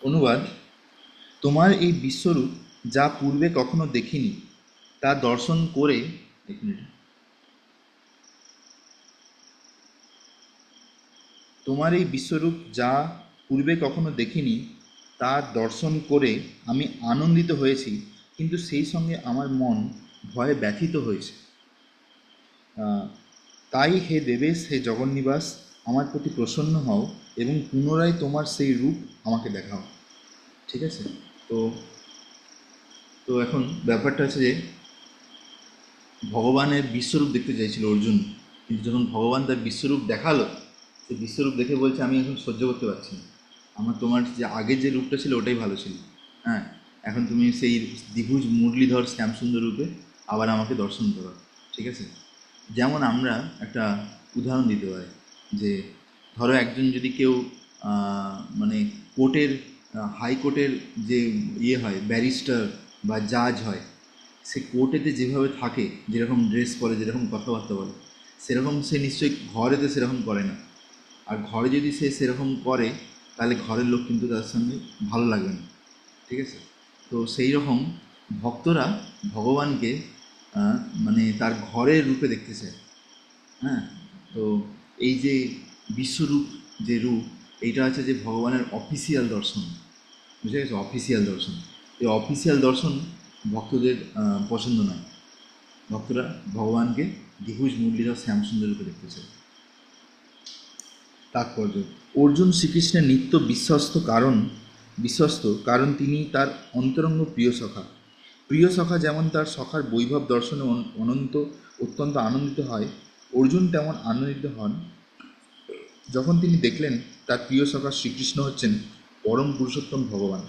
অনুবাদ: তোমার এই বিশ্বরূপ যা পূর্বে কখনো দেখিনি তা দর্শন করে, এক মিনিট, তোমার এই বিশ্বরূপ যা পূর্বে কখনো দেখিনি তা দর্শন করে আমি আনন্দিত হয়েছি, কিন্তু সেই সঙ্গে আমার মন ভয়ে ব্যথিত হয়েছে। তাই হে দেবেশ, হে জগন্নিবাস, আমার প্রতি প্রসন্ন হও এবং পুনরায় তোমার সেই রূপ আমাকে দেখাও। ঠিক আছে? তো তো এখন ব্যাপারটা হচ্ছে যে ভগবানের বিশ্বরূপ দেখতে চাইছিল অর্জুন, কিন্তু যখন ভগবান তার বিশ্বরূপ দেখালো, সেই বিশ্বরূপ দেখে বলছে আমি এখন সহ্য করতে পারছি না, আমার তোমার যে আগের যে রূপটা ছিল ওটাই ভালো ছিল। হ্যাঁ, এখন তুমি সেই দ্বিভুজ মুরলীধর শ্যামসুন্দর রূপে আবার আমাকে দর্শন করো। ঠিক আছে? যেমন আমরা একটা উদাহরণ দিতে পারি যে ধরো একজন যদি কেউ মানে কোর্টের, হাইকোর্টের যে হয় ব্যারিস্টার বা জাজ হয়, সে কোর্টেতে যেভাবে থাকে, যেরকম ড্রেস পরে, যেরকম কথাবার্তা বলে, সেরকম সে নিশ্চয়ই ঘরেতে সেরকম করে না। আর ঘরে যদি সে সেরকম করে তাহলে ঘরের লোক কিন্তু তার সঙ্গে ভালো লাগবে না। ঠিক আছে? তো সেই রকম ভক্তরা ভগবানকে আহ, মানে তার ঘরের রূপে দেখতে চায়। হ্যাঁ, তো এই যে বিশ্বরূপ, যে রূপ, এইটা হচ্ছে যে ভগবানের অফিসিয়াল দর্শন। বুঝে গেছে? অফিসিয়াল দর্শন। এই অফিসিয়াল দর্শন ভক্তদের পছন্দ নয়। ভক্তরা ভগবানকে দ্বিভুজ মুরলীধর শ্যামসুন্দর রূপে দেখতে চায়। তাৎপর্য: অর্জুন শ্রীকৃষ্ণের নিত্য বিশ্বস্ত কারণ তিনি তার অন্তরঙ্গ প্রিয় সখা। প্রিয় সখা যেমন তার সখার বৈভব দর্শনে অত্যন্ত আনন্দিত হয়, অর্জুন তেমন আনন্দিত হন যখন তিনি দেখলেন তার প্রিয় সখা শ্রীকৃষ্ণ হচ্ছেন পরম পুরুষোত্তম ভগবান,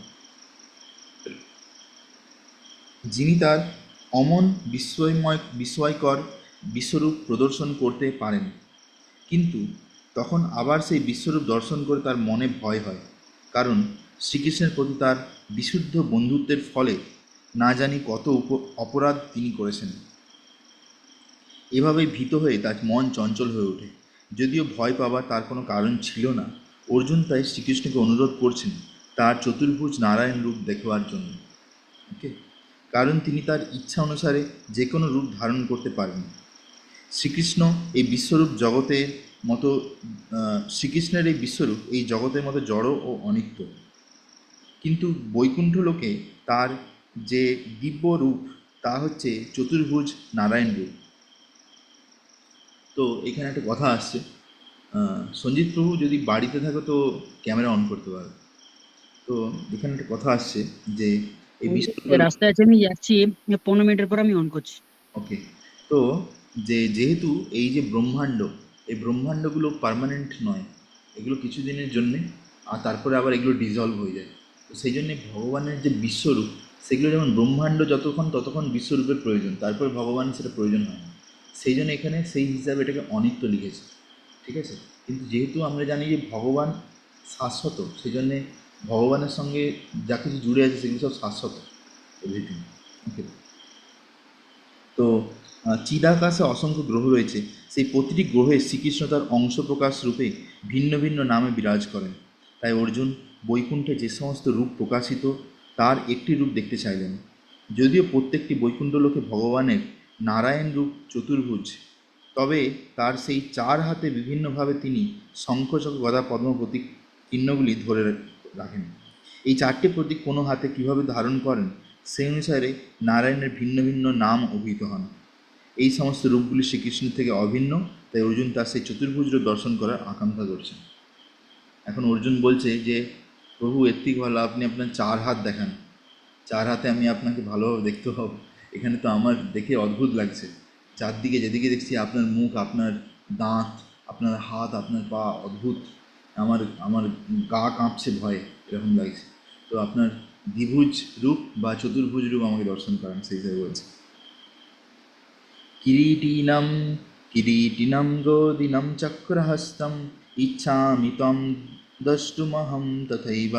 যিনি তার অমন বিস্ময়কর বিশ্বরূপ প্রদর্শন করতে পারেন। কিন্তু তখন আবার সেই বিশ্বরূপ দর্শন করে তার মনে ভয় হয়, কারণ শ্রীকৃষ্ণের প্রতি তার বিশুদ্ধ বন্ধুত্বের ফলে না জানি কত অপরাধ তিনি করেছেন। এভাবেই ভীত হয়ে তার মন চঞ্চল হয়ে ওঠে। যদিও ভয় পাবার তার কোনো কারণ ছিল না, অর্জুন তাই শ্রীকৃষ্ণকে অনুরোধ করছেন তার চতুর্ভুজ নারায়ণ রূপ দেখবার জন্য। ওকে, কারণ তিনি তার ইচ্ছা অনুসারে যে কোনো রূপ ধারণ করতে পারেন। শ্রীকৃষ্ণ এই বিশ্বরূপ জগতের মতো শ্রীকৃষ্ণের এই বিশ্বরূপ এই জগতের মতো জড় ও অনিত্য, কিন্তু বৈকুণ্ঠ লোকে তার যে দিব্য রূপ তা হচ্ছে চতুর্ভুজ নারায়ণ রূপ। তো এখানে একটা কথা আসছে, সঞ্জিত প্রভু যদি বাড়িতে থাকো তো ক্যামেরা অন করতে পারো। তো এখানে একটা কথা আসছে যে এই ওই যে বিশ্বরূপের, রাস্তায় আছে, আমি যাচ্ছি, 15 মিনিটের পর আমি অন করছি। ওকে, তো যেহেতু এই যে ব্রহ্মাণ্ড, এই ব্রহ্মাণ্ডগুলো পার্মানেন্ট নয়, এগুলো কিছু দিনের জন্যে, আর তারপরে আবার এগুলো ডিজলভ হয়ে যায়। তো সেই জন্যে ভগবানের যে বিশ্বরূপ, সেগুলো যেমন ব্রহ্মাণ্ড ততক্ষণ বিশ্বরূপের প্রয়োজন, তারপর ভগবান সেটা প্রয়োজন হয় না। সেই জন্য এখানে সেই হিসাবে এটাকে অনিত্য লিখেছে। ঠিক আছে? কিন্তু যেহেতু আমরা জানি যে ভগবান শাশ্বত, সেই জন্যে ভগবানের সঙ্গে যা কিছু জুড়ে আছে সেগুলো সব শাশ্বত, এভরিথিং। ওকে, তো চিদাকাশে অসংখ্য গ্রহ রয়েছে, সেই প্রতিটি গ্রহে শ্রীকৃষ্ণ তার অংশ প্রকাশ রূপে ভিন্ন ভিন্ন নামে বিরাজ করেন। তাই অর্জুন বৈকুণ্ঠে যে সমস্ত রূপ প্রকাশিত তার একটি রূপ দেখতে চাইলেন। যদিও প্রত্যেকটি বৈকুণ্ঠ লোকে ভগবানের নারায়ণ রূপ চতুর্ভুজ, তবে তার সেই চার হাতে বিভিন্নভাবে তিনি শঙ্খ চক্র গদা পদ্ম প্রতীক চিহ্নগুলি ধরে রাখেন। এই চারটি প্রতীক কোনো হাতে কিভাবে ধারণ করেন সেই অনুসারে নারায়ণের ভিন্ন ভিন্ন নাম অভিহিত হন। এই সমস্ত রূপগুলি শ্রীকৃষ্ণের থেকে অভিন্ন, তাই অর্জুন তার সেই চতুর্ভুজ রূপ দর্শন করার আকাঙ্ক্ষা করছেন। এখন অর্জুন বলছে যে প্রভু, এর থেকে ভালো আপনি আপনার চার হাত দেখান, চার হাতে আমি আপনাকে ভালোভাবে দেখতে পাবো। এখানে তো আমার দেখে অদ্ভুত লাগছে, চারদিকে যেদিকে দেখছি আপনার মুখ, আপনার দাঁত, আপনার হাত, আপনার পা, অদ্ভুত। আমার আমার গা কাঁপছে ভয়ে, এরকম লাগছে। তো আপনার দ্বিভুজ রূপ বা চতুর্ভুজ রূপ আমাকে দর্শন করেন, সেই হিসাবে বলছে। কিরীটিনম কিরীটিনম গোদিনম চক্রহস্তম ইচ্ছামি ত্বম দ্রষ্টুমহং তথৈব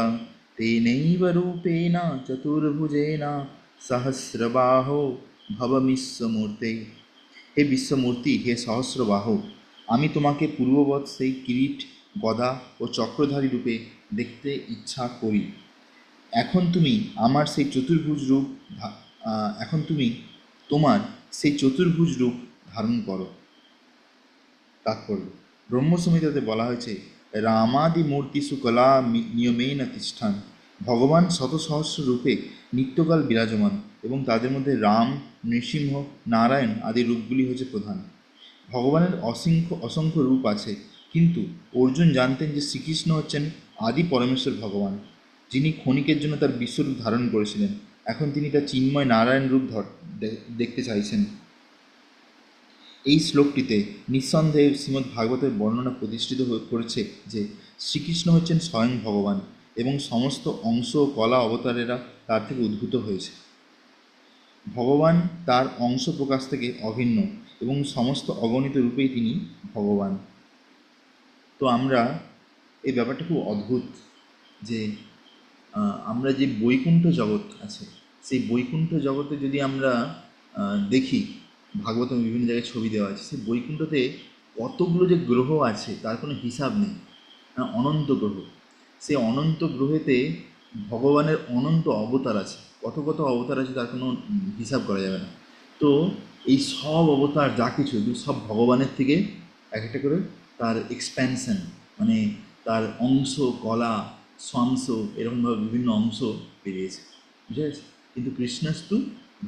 তেনৈব রূপেণ চতুর্ভুজেন সহস্রবাহো ভব বিশ্বমূর্তে। হে বিশ্বমূর্তি, হে সহস্রবাহ, আমি তোমাকে পূর্ববৎ সেই কিরীট, গদা ও চক্রধারী রূপে দেখতে ইচ্ছা করি। এখন তুমি আমার সেই চতুর্ভুজ রূপ এখন তুমি তোমার সেই চতুর্ভুজ রূপ ধারণ করো। তাৎপর্য, ব্রহ্মসংহিতাতে বলা হয়েছে রামাদি মূর্তি সুকলা নিয়মেন তিষ্ঠান। ভগবান শত সহস্র রূপে নিত্যকাল বিরাজমান এবং তাদের মধ্যে রাম, নৃসিংহ, নারায়ণ আদি রূপগুলি হচ্ছে প্রধান। ভগবানের অসংখ্য রূপ আছে, কিন্তু অর্জুন জানতেন যে শ্রীকৃষ্ণ হচ্ছেন আদি পরমেশ্বর ভগবান, যিনি ক্ষণিকের জন্য তার বিশ্বরূপ ধারণ করেছিলেন। এখন তিনি তার চিন্ময় নারায়ণ রূপ দেখতে চাইছেন। এই শ্লোকটিতে নিঃসন্দেহে শ্রীমদ্ ভাগবতের বর্ণনা প্রতিষ্ঠিত করেছে যে শ্রীকৃষ্ণ হচ্ছেন স্বয়ং ভগবান এবং সমস্ত অংশ ও কলা অবতারেরা তার থেকে উদ্ভূত হয়েছে। ভগবান তার অংশ প্রকাশ থেকে অভিন্ন এবং সমস্ত অগণিত রূপেই তিনি ভগবান। তো আমরা এই ব্যাপারটা খুব অদ্ভুত যে আমরা যে বৈকুণ্ঠ জগৎ আছে, সেই বৈকুণ্ঠ জগতে যদি আমরা দেখি, ভাগবত বিভিন্ন জায়গায় ছবি দেওয়া আছে, সেই বৈকুণ্ঠতে কতগুলো যে গ্রহ আছে তার কোনো হিসাব নেই, অনন্ত গ্রহ। সেই অনন্ত গ্রহেতে ভগবানের অনন্ত অবতার আছে, কত কত অবতার আছে তার কোনো হিসাব করা যাবে না। তো এই সব অবতার যা কিছু এগুলো সব ভগবানের থেকে এক একটা করে তার এক্সপ্যানশন, মানে তার অংশ, কলা, স্বাংশ, এরকমভাবে বিভিন্ন অংশ বেরিয়েছে, বুঝে গেছে। কিন্তু কৃষ্ণস্তু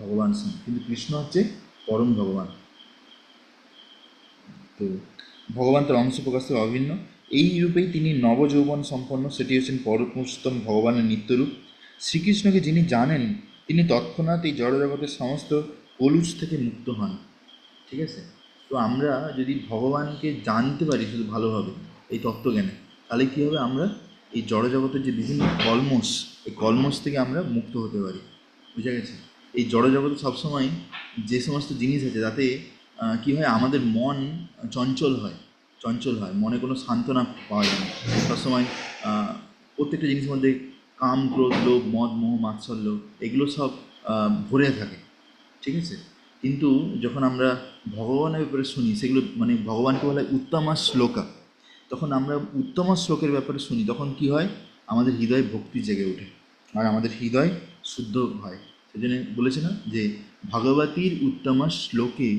ভগবান সং, কিন্তু কৃষ্ণ হচ্ছে পরম ভগবান। তো ভগবান তার অংশ প্রকাশ থেকে অভিন্ন, এই রূপেই তিনি নবযৌবন সম্পন্ন, সেটি হচ্ছেন পরমোত্তম ভগবানের নিত্যরূপ। শ্রীকৃষ্ণকে যিনি জানেন তিনি তৎক্ষণাৎ এই জড়জগতের সমস্ত কলুষ থেকে মুক্ত হন। ঠিক আছে, তো আমরা যদি ভগবানকে জানতে পারি শুধু ভালোভাবে এই তত্ত্বজ্ঞানে, তাহলে কী হবে, আমরা এই জড়জগতের যে বিভিন্ন কলমোষ, এই কলমোষ থেকে আমরা মুক্ত হতে পারি, বুঝে গেছে। এই জড়জগতে সবসময় যে সমস্ত জিনিস আছে তাতে কী হয়, আমাদের মন চঞ্চল হয়, মনে কোনো সান্ত্বনা পাওয়া যায় না। সবসময় প্রত্যেকটা জিনিসের মধ্যে কাম, ক্রোধ, লোভ, মদ, মোহ, মাৎসর্য এগুলো সব ভরে থাকে, ঠিক আছে। কিন্তু যখন আমরা ভগবানের ব্যাপারে শুনি, সেগুলো মানে ভগবানকে বলা হয় উত্তমা শ্লোকা, তখন আমরা উত্তমা শ্লোকের ব্যাপারে শুনি, তখন কি হয়, আমাদের হৃদয়ে ভক্তি জেগে ওঠে আর আমাদের হৃদয় শুদ্ধ হয়। সেই জন্য বলেছে না যে ভগবতীর উত্তমা শ্লোকে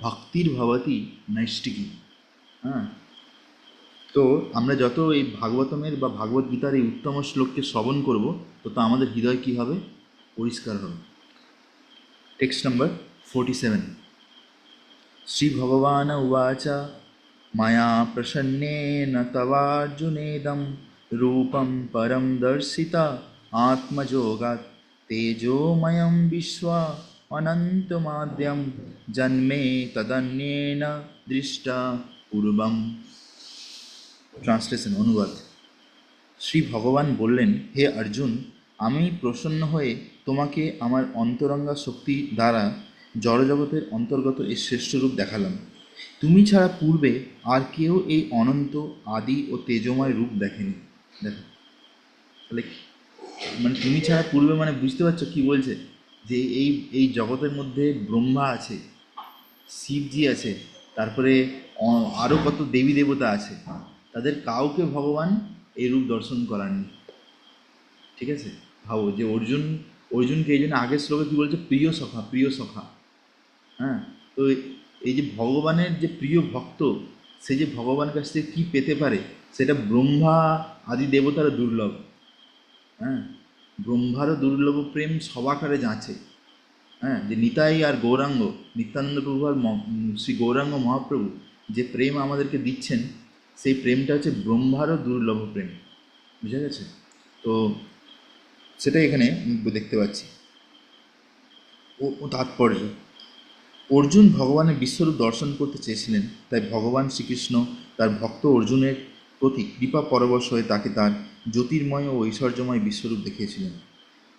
ভক্তির ভবতি নৈষ্টিকী। হ্যাঁ, তো আমরা যত এই ভাগবতমের বা ভাগবত গীতার এই উত্তম শ্লোককে শ্রবণ করব, তত আমাদের হৃদয় কী হবে, পরিষ্কার হবে। Text number 47। শ্রীভগবান উবাচ মায়া প্রসন্নেন তবার্জুনেদম রূপম পরম দর্শিতা আত্মযোগাৎ তেজোময়ম বিশ্বা অনন্তমাদ্যম জন্মে তদন্যেন দৃষ্টা পূর্বম। ট্রান্সলেশন, অনুবাদ। শ্রী ভগবান বললেন, হে অর্জুন, আমি প্রসন্ন হয়ে তোমাকে আমার অন্তরঙ্গা শক্তি দ্বারা জড়জগতের অন্তর্গত এই শ্রেষ্ঠ রূপ দেখালাম। তুমি ছাড়া পূর্বে আর কেউ এই অনন্ত, আদি ও তেজময় রূপ দেখেনি। দেখো তাহলে মানে তুমি ছাড়া পূর্বে মানে বুঝতে পারছো কি বলছে, যে এই জগতের মধ্যে ব্রহ্মা আছে, শিবজি আছে, তারপরে আরও কত দেবী দেবতা আছে, তাদের কাউকে ভগবান এই রূপ দর্শন করাননি। ঠিক আছে, ভাবো যে অর্জুনকে এই জন্য আগের শ্লোকে কী বলছে, প্রিয় সখা, প্রিয় সখা। হ্যাঁ, তো এই যে ভগবানের যে প্রিয় ভক্ত, সে যে ভগবানের কাছ থেকে কী পেতে পারে, সেটা ব্রহ্মা আদি দেবতারও দুর্লভ। হ্যাঁ, ব্রহ্মারও দুর্লভ প্রেম সবাকারে যাচ্ছে। হ্যাঁ, যে নিতাই আর গৌরাঙ্গ, নিত্যানন্দ প্রভু আর শ্রী গৌরাঙ্গ মহাপ্রভু যে প্রেম আমাদেরকে দিচ্ছেন, সেই প্রেমটা হচ্ছে ব্রহ্মারও দুর্লভ প্রেম, বুঝা গেছে। তো সেটাই এখানে দেখতে পাচ্ছি। ও তাৎপর্য, অর্জুন ভগবানের বিশ্বরূপ দর্শন করতে চেয়েছিলেন, তাই ভগবান শ্রীকৃষ্ণ তার ভক্ত অর্জুনের প্রতি কৃপা পরবশ হয়ে তাকে তার জ্যোতির্ময় ও ঐশ্বর্যময় বিশ্বরূপ দেখিয়েছিলেন।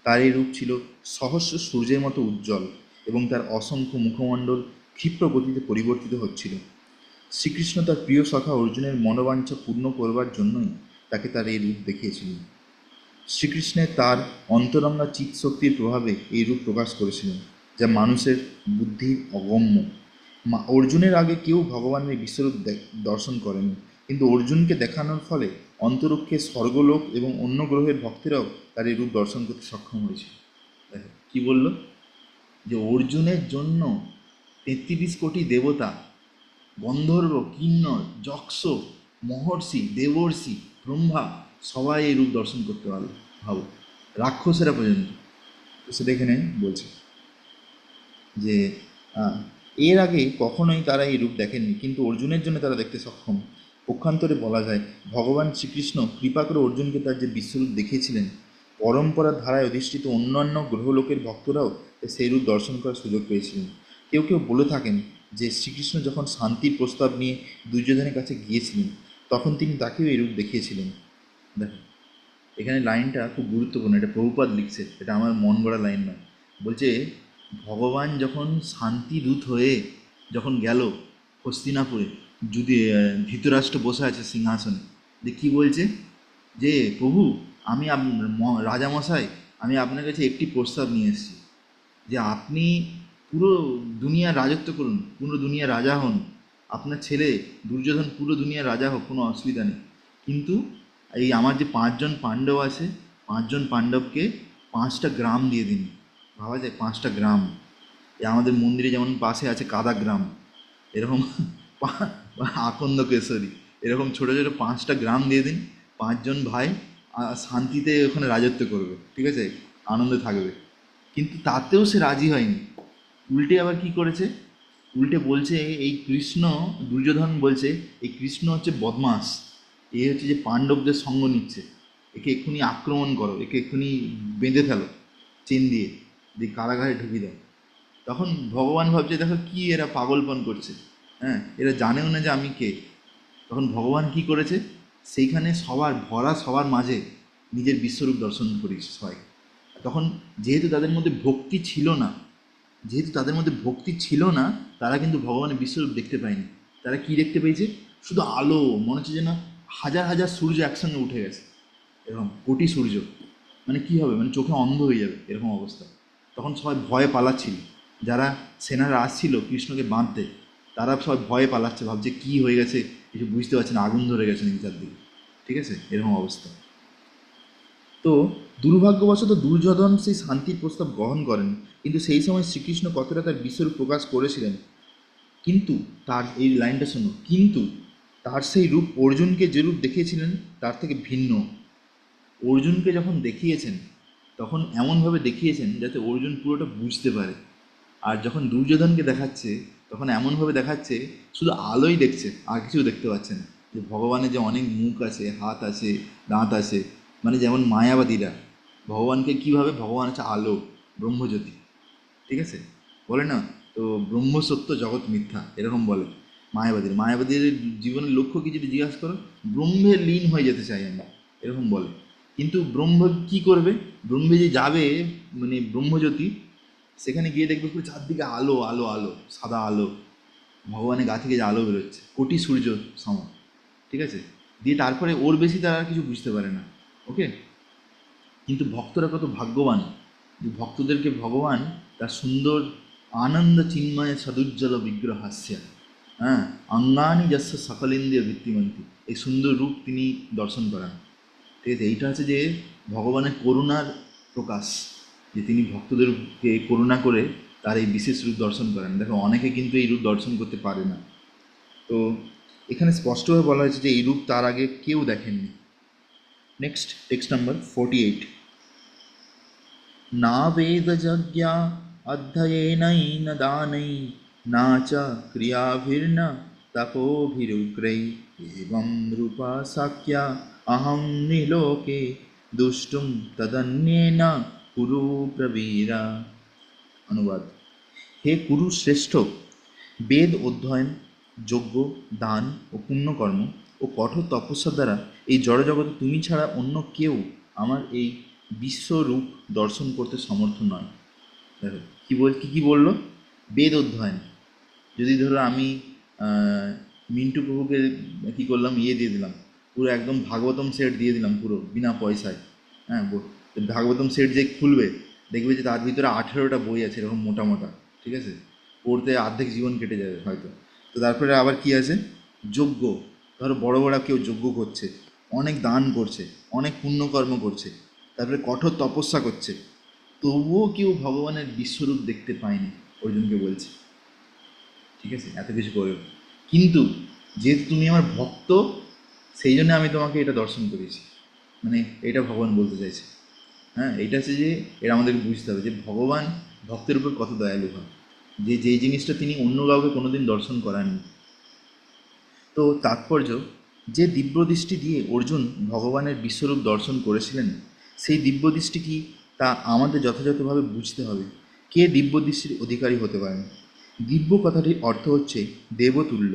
তার এই রূপ ছিল সহস্র সূর্যের মতো উজ্জ্বল এবং তার অসংখ্য মুখমণ্ডল ক্ষিপ্র গতিতে পরিবর্তিত হচ্ছিল। শ্রীকৃষ্ণ তার প্রিয় সখা অর্জুনের মনোবাঞ্ছা পূর্ণ করবার জন্যই তাকে তার এই রূপ দেখিয়েছিলেন। শ্রীকৃষ্ণের তার অন্তরঙ্গা চিৎশক্তির প্রভাবে এই রূপ প্রকাশ করেছিলেন, যা মানুষের বুদ্ধির অগম্য। অর্জুনের আগে কেউ ভগবানের বিশ্বরূপ দর্শন করেনি, কিন্তু অর্জুনকে দেখানোর ফলে অন্তরক্ষে স্বর্গলোক এবং অন্য গ্রহের ভক্তেরাও তার এই রূপ দর্শন করতে সক্ষম হয়েছিল। দেখো কী বলল, যে অর্জুনের জন্য 33 কোটি দেবতা, গন্ধর্ব, কিন্নর, যক্ষ, মহর্ষি, দেবর্ষি, ব্রহ্মা সবাই এই রূপ দর্শন করতে পারলো। ভাবো, রাক্ষসেরা পর্যন্ত। তো সেটা এখানে বলছে যে এর আগে কখনোই তারা এই রূপ দেখেননি, কিন্তু অর্জুনের জন্য তারা দেখতে সক্ষম। পক্ষান্তরে বলা যায়, ভগবান শ্রীকৃষ্ণ কৃপা করে অর্জুনকে তার যে বিশ্বরূপ দেখিয়েছিলেন, পরম্পরার ধারায় অধিষ্ঠিত অন্যান্য গ্রহলোকের ভক্তরাও সেই রূপ দর্শন করার সুযোগ পেয়েছিলেন। কেউ কেউ বলে থাকেন যে শ্রীকৃষ্ণ যখন শান্তির প্রস্তাব নিয়ে দুর্যোধনের কাছে গিয়েছিলেন, তখন তিনি তাকেও এই রূপ দেখিয়েছিলেন। দেখো এখানে লাইনটা খুব গুরুত্বপূর্ণ, এটা প্রভুপাদ লিখছে, এটা আমার মন গড়া লাইন নয়। বলছে ভগবান যখন শান্তিদূত হয়ে যখন গেল হস্তিনাপুরে, যদি ধৃতরাষ্ট্র বসে আছে সিংহাসনে, যে কী বলছে, যে প্রভু আমি রাজামশাই, আমি আপনার কাছে একটি প্রস্তাব নিয়ে এসেছি, যে আপনি পুরো দুনিয়ার রাজত্ব করুন, পুরো দুনিয়ার রাজা হন, আপনার ছেলে দুর্যোধন পুরো দুনিয়ার রাজা হোক, কোনো অসুবিধা নেই, কিন্তু এই আমার যে 5জন পাণ্ডব আছে, 5জন পাণ্ডবকে 5টা গ্রাম দিয়ে দিন। ভাবা যায় 5টা গ্রাম, এই আমাদের মন্দিরে যেমন পাশে আছে কাদা গ্রাম, এরকম আকন্দ কেশরী, এরকম ছোটো ছোটো 5টা গ্রাম দিয়ে দিন, 5জন ভাই শান্তিতে ওখানে রাজত্ব করবে, ঠিক আছে, আনন্দে থাকবে। কিন্তু তাতেও সে রাজি হয়নি, উল্টে আবার কি করেছে, উল্টে বলছে এই কৃষ্ণ, দুর্যোধন বলছে এই কৃষ্ণ হচ্ছে বদমাস, এ হচ্ছে যে পাণ্ডবদের সঙ্গ নিচ্ছে, একে এক্ষুনি আক্রমণ করো, একে এক্ষুনি বেঁধে ফেলো চেন দিয়ে, দিয়ে কারাগারে ঢুকিয়ে দাও। তখন ভগবান ভাবছে দেখো কি এরা পাগলপন করছে, হ্যাঁ এরা জানেও না যে আমি কে। তখন ভগবান কি করেছে, সেইখানে সবার মাঝে নিজের বিশ্বরূপ দর্শন করিয়েছে সবাই। তখন যেহেতু তাদের মধ্যে ভক্তি ছিল না, তারা কিন্তু ভগবানের বিশ্বরূপ দেখতে পায়নি। তারা কি দেখতে পেয়েছে, শুধু আলো, মনে হচ্ছে যেন হাজার হাজার সূর্য একসঙ্গে উঠে গেছে, এরকম কোটি সূর্য, মানে কি হবে, মানে চোখে অন্ধ হয়ে যাবে এরকম অবস্থা। তখন সবাই ভয়ে পালাচ্ছিল, যারা সেনারা আসছিল কৃষ্ণকে বাঁধতে, তারা সবাই ভয়ে পালাচ্ছে, ভাবছে কি হয়ে গেছে কিছু বুঝতে পারছে না, আগুন ধরে গেছে নাকি চারদিকে, ঠিক আছে, এরকম অবস্থা। তো দুর্ভাগ্যবশত দুর্যোধন সেই শান্তির প্রস্তাব গ্রহণ করেন, কিন্তু সেই সময় শ্রীকৃষ্ণ কতটা তার বিশ্বরূপ প্রকাশ করেছিলেন, কিন্তু তার এই লাইনটা শোনো, কিন্তু তার সেই রূপ অর্জুনকে যে রূপ দেখিয়েছিলেন তার থেকে ভিন্ন। অর্জুনকে যখন দেখিয়েছেন তখন এমনভাবে দেখিয়েছেন যাতে অর্জুন পুরোটা বুঝতে পারে, আর যখন দুর্যোধনকে দেখাচ্ছে তখন এমনভাবে দেখাচ্ছে শুধু আলোই দেখছে, আর কিছু দেখতে পাচ্ছে না, যে ভগবানের যে অনেক মুখ আছে, হাত আছে, দাঁত আছে, মানে যেমন মায়াবাদীরা ভগবানকে কীভাবে, ভগবান হচ্ছে আলো, ব্রহ্মজ্যোতি, ঠিক আছে, বলে না তো ব্রহ্মসত্য জগৎ মিথ্যা, এরকম বলে মায়াবাদীর জীবনের লক্ষ্য কি যদি জিজ্ঞাসা করো, ব্রহ্মে লীন হয়ে যেতে চাই আমরা, এরকম বলে। কিন্তু ব্রহ্ম কি করবে, ব্রহ্মে যে যাবে, মানে ব্রহ্মজ্যোতি, সেখানে গিয়ে দেখবে পুরো চারদিকে আলো আলো আলো, সাদা আলো, ভগবানের গা থেকে যে আলো বেরোচ্ছে কোটি সূর্য সম, ঠিক আছে, দিয়ে তারপরে ওর বেশি তারা আর কিছু বুঝতে পারে না, ওকে। কিন্তু ভক্তরা কত ভাগ্যবান, যে ভক্তদেরকে ভগবান তার সুন্দর আনন্দ চিন্ময় সদুজ্জ্বল বিগ্রহাস্য, হ্যাঁ, অঙ্গানি যস্য সকলেন্দ্রিয় ভিত্তিমন্তি, এই সুন্দর রূপ তিনি দর্শন করান, ঠিক আছে। এইটা হচ্ছে যে ভগবানের করুণার প্রকাশ, যে তিনি ভক্তদেরকে করুণা করে তার এই বিশেষ রূপ দর্শন করেন। দেখো অনেকে কিন্তু এই রূপ দর্শন করতে পারে না। তো এখানে স্পষ্টভাবে বলা হয়েছে যে এই রূপ তার আগে কেউ দেখেননি। Next text number 48। না বেদযজ্ঞা অধ্যয়েনৈন দাनै না চ ক্রিয়াভির্ন তপোভিরুগ্রৈ এবং রূপা সাক্ষ্যা অহং নিলোকে দুষ্টুম তদন্যেন কুরু প্রবীরা। অনুবাদ: হে কুরু শ্রেষ্ঠ, বেদ অধ্যয়ন, যজ্ঞ, দান ও পুণ্যকর্ম ও কঠোর তপস্যার দ্বারা এই জড়জগতে তুমি ছাড়া অন্য কেউ আমার এই বিশ্বরূপ দর্শন করতে সমর্থ নয়। দেখো কী বললো, বেদ অধ্যয়ন, যদি ধরো আমি মিন্টু প্রভুকে কী করলাম, দিয়ে দিলাম পুরো একদম ভাগবতম সেট দিয়ে দিলাম পুরো বিনা পয়সায়, হ্যাঁ, ভাগবতম সেট যে খুলবে দেখবে যে তার ভিতরে 18টা বই আছে এরকম মোটা মোটা, ঠিক আছে, পড়তে অর্ধেক জীবন কেটে যাবে হয়তো। তো তারপরে আবার কি আছে, যজ্ঞ, ধরো বড় বড় কেউ যজ্ঞ করছে, অনেক দান করছে, অনেক পুণ্যকর্ম করছে, তারপরে কঠোর তপস্যা করছে, তবুও কেউ ভগবানের বিশ্বরূপ দেখতে পায়নি, অর্জুনকে বলছে। ঠিক আছে, এত কিছু করেও কিন্তু যেহেতু তুমি আমার ভক্ত, সেই জন্য আমি তোমাকে এটা দর্শন করেছি। মানে এটা ভগবান বলতে চাইছে। হ্যাঁ, এটা হচ্ছে যে এটা আমাদেরকে বুঝতে হবে যে ভগবান ভক্তের উপর কত দয়ালু হয়, যে যেই জিনিসটা তিনি অন্য কাউকে কোনোদিন দর্শন করাননি। তো তাৎপর্য, যে দিব্যদৃষ্টি দিয়ে অর্জুন ভগবানের বিশ্বরূপ দর্শন করেছিলেন, সেই দিব্যদৃষ্টি কি তা আমাদের যথাযথভাবে বুঝতে হবে। কে দিব্যদৃষ্টির অধিকারী হতে পারেন? দিব্য কথাটির অর্থ হচ্ছে দেবতুল্য।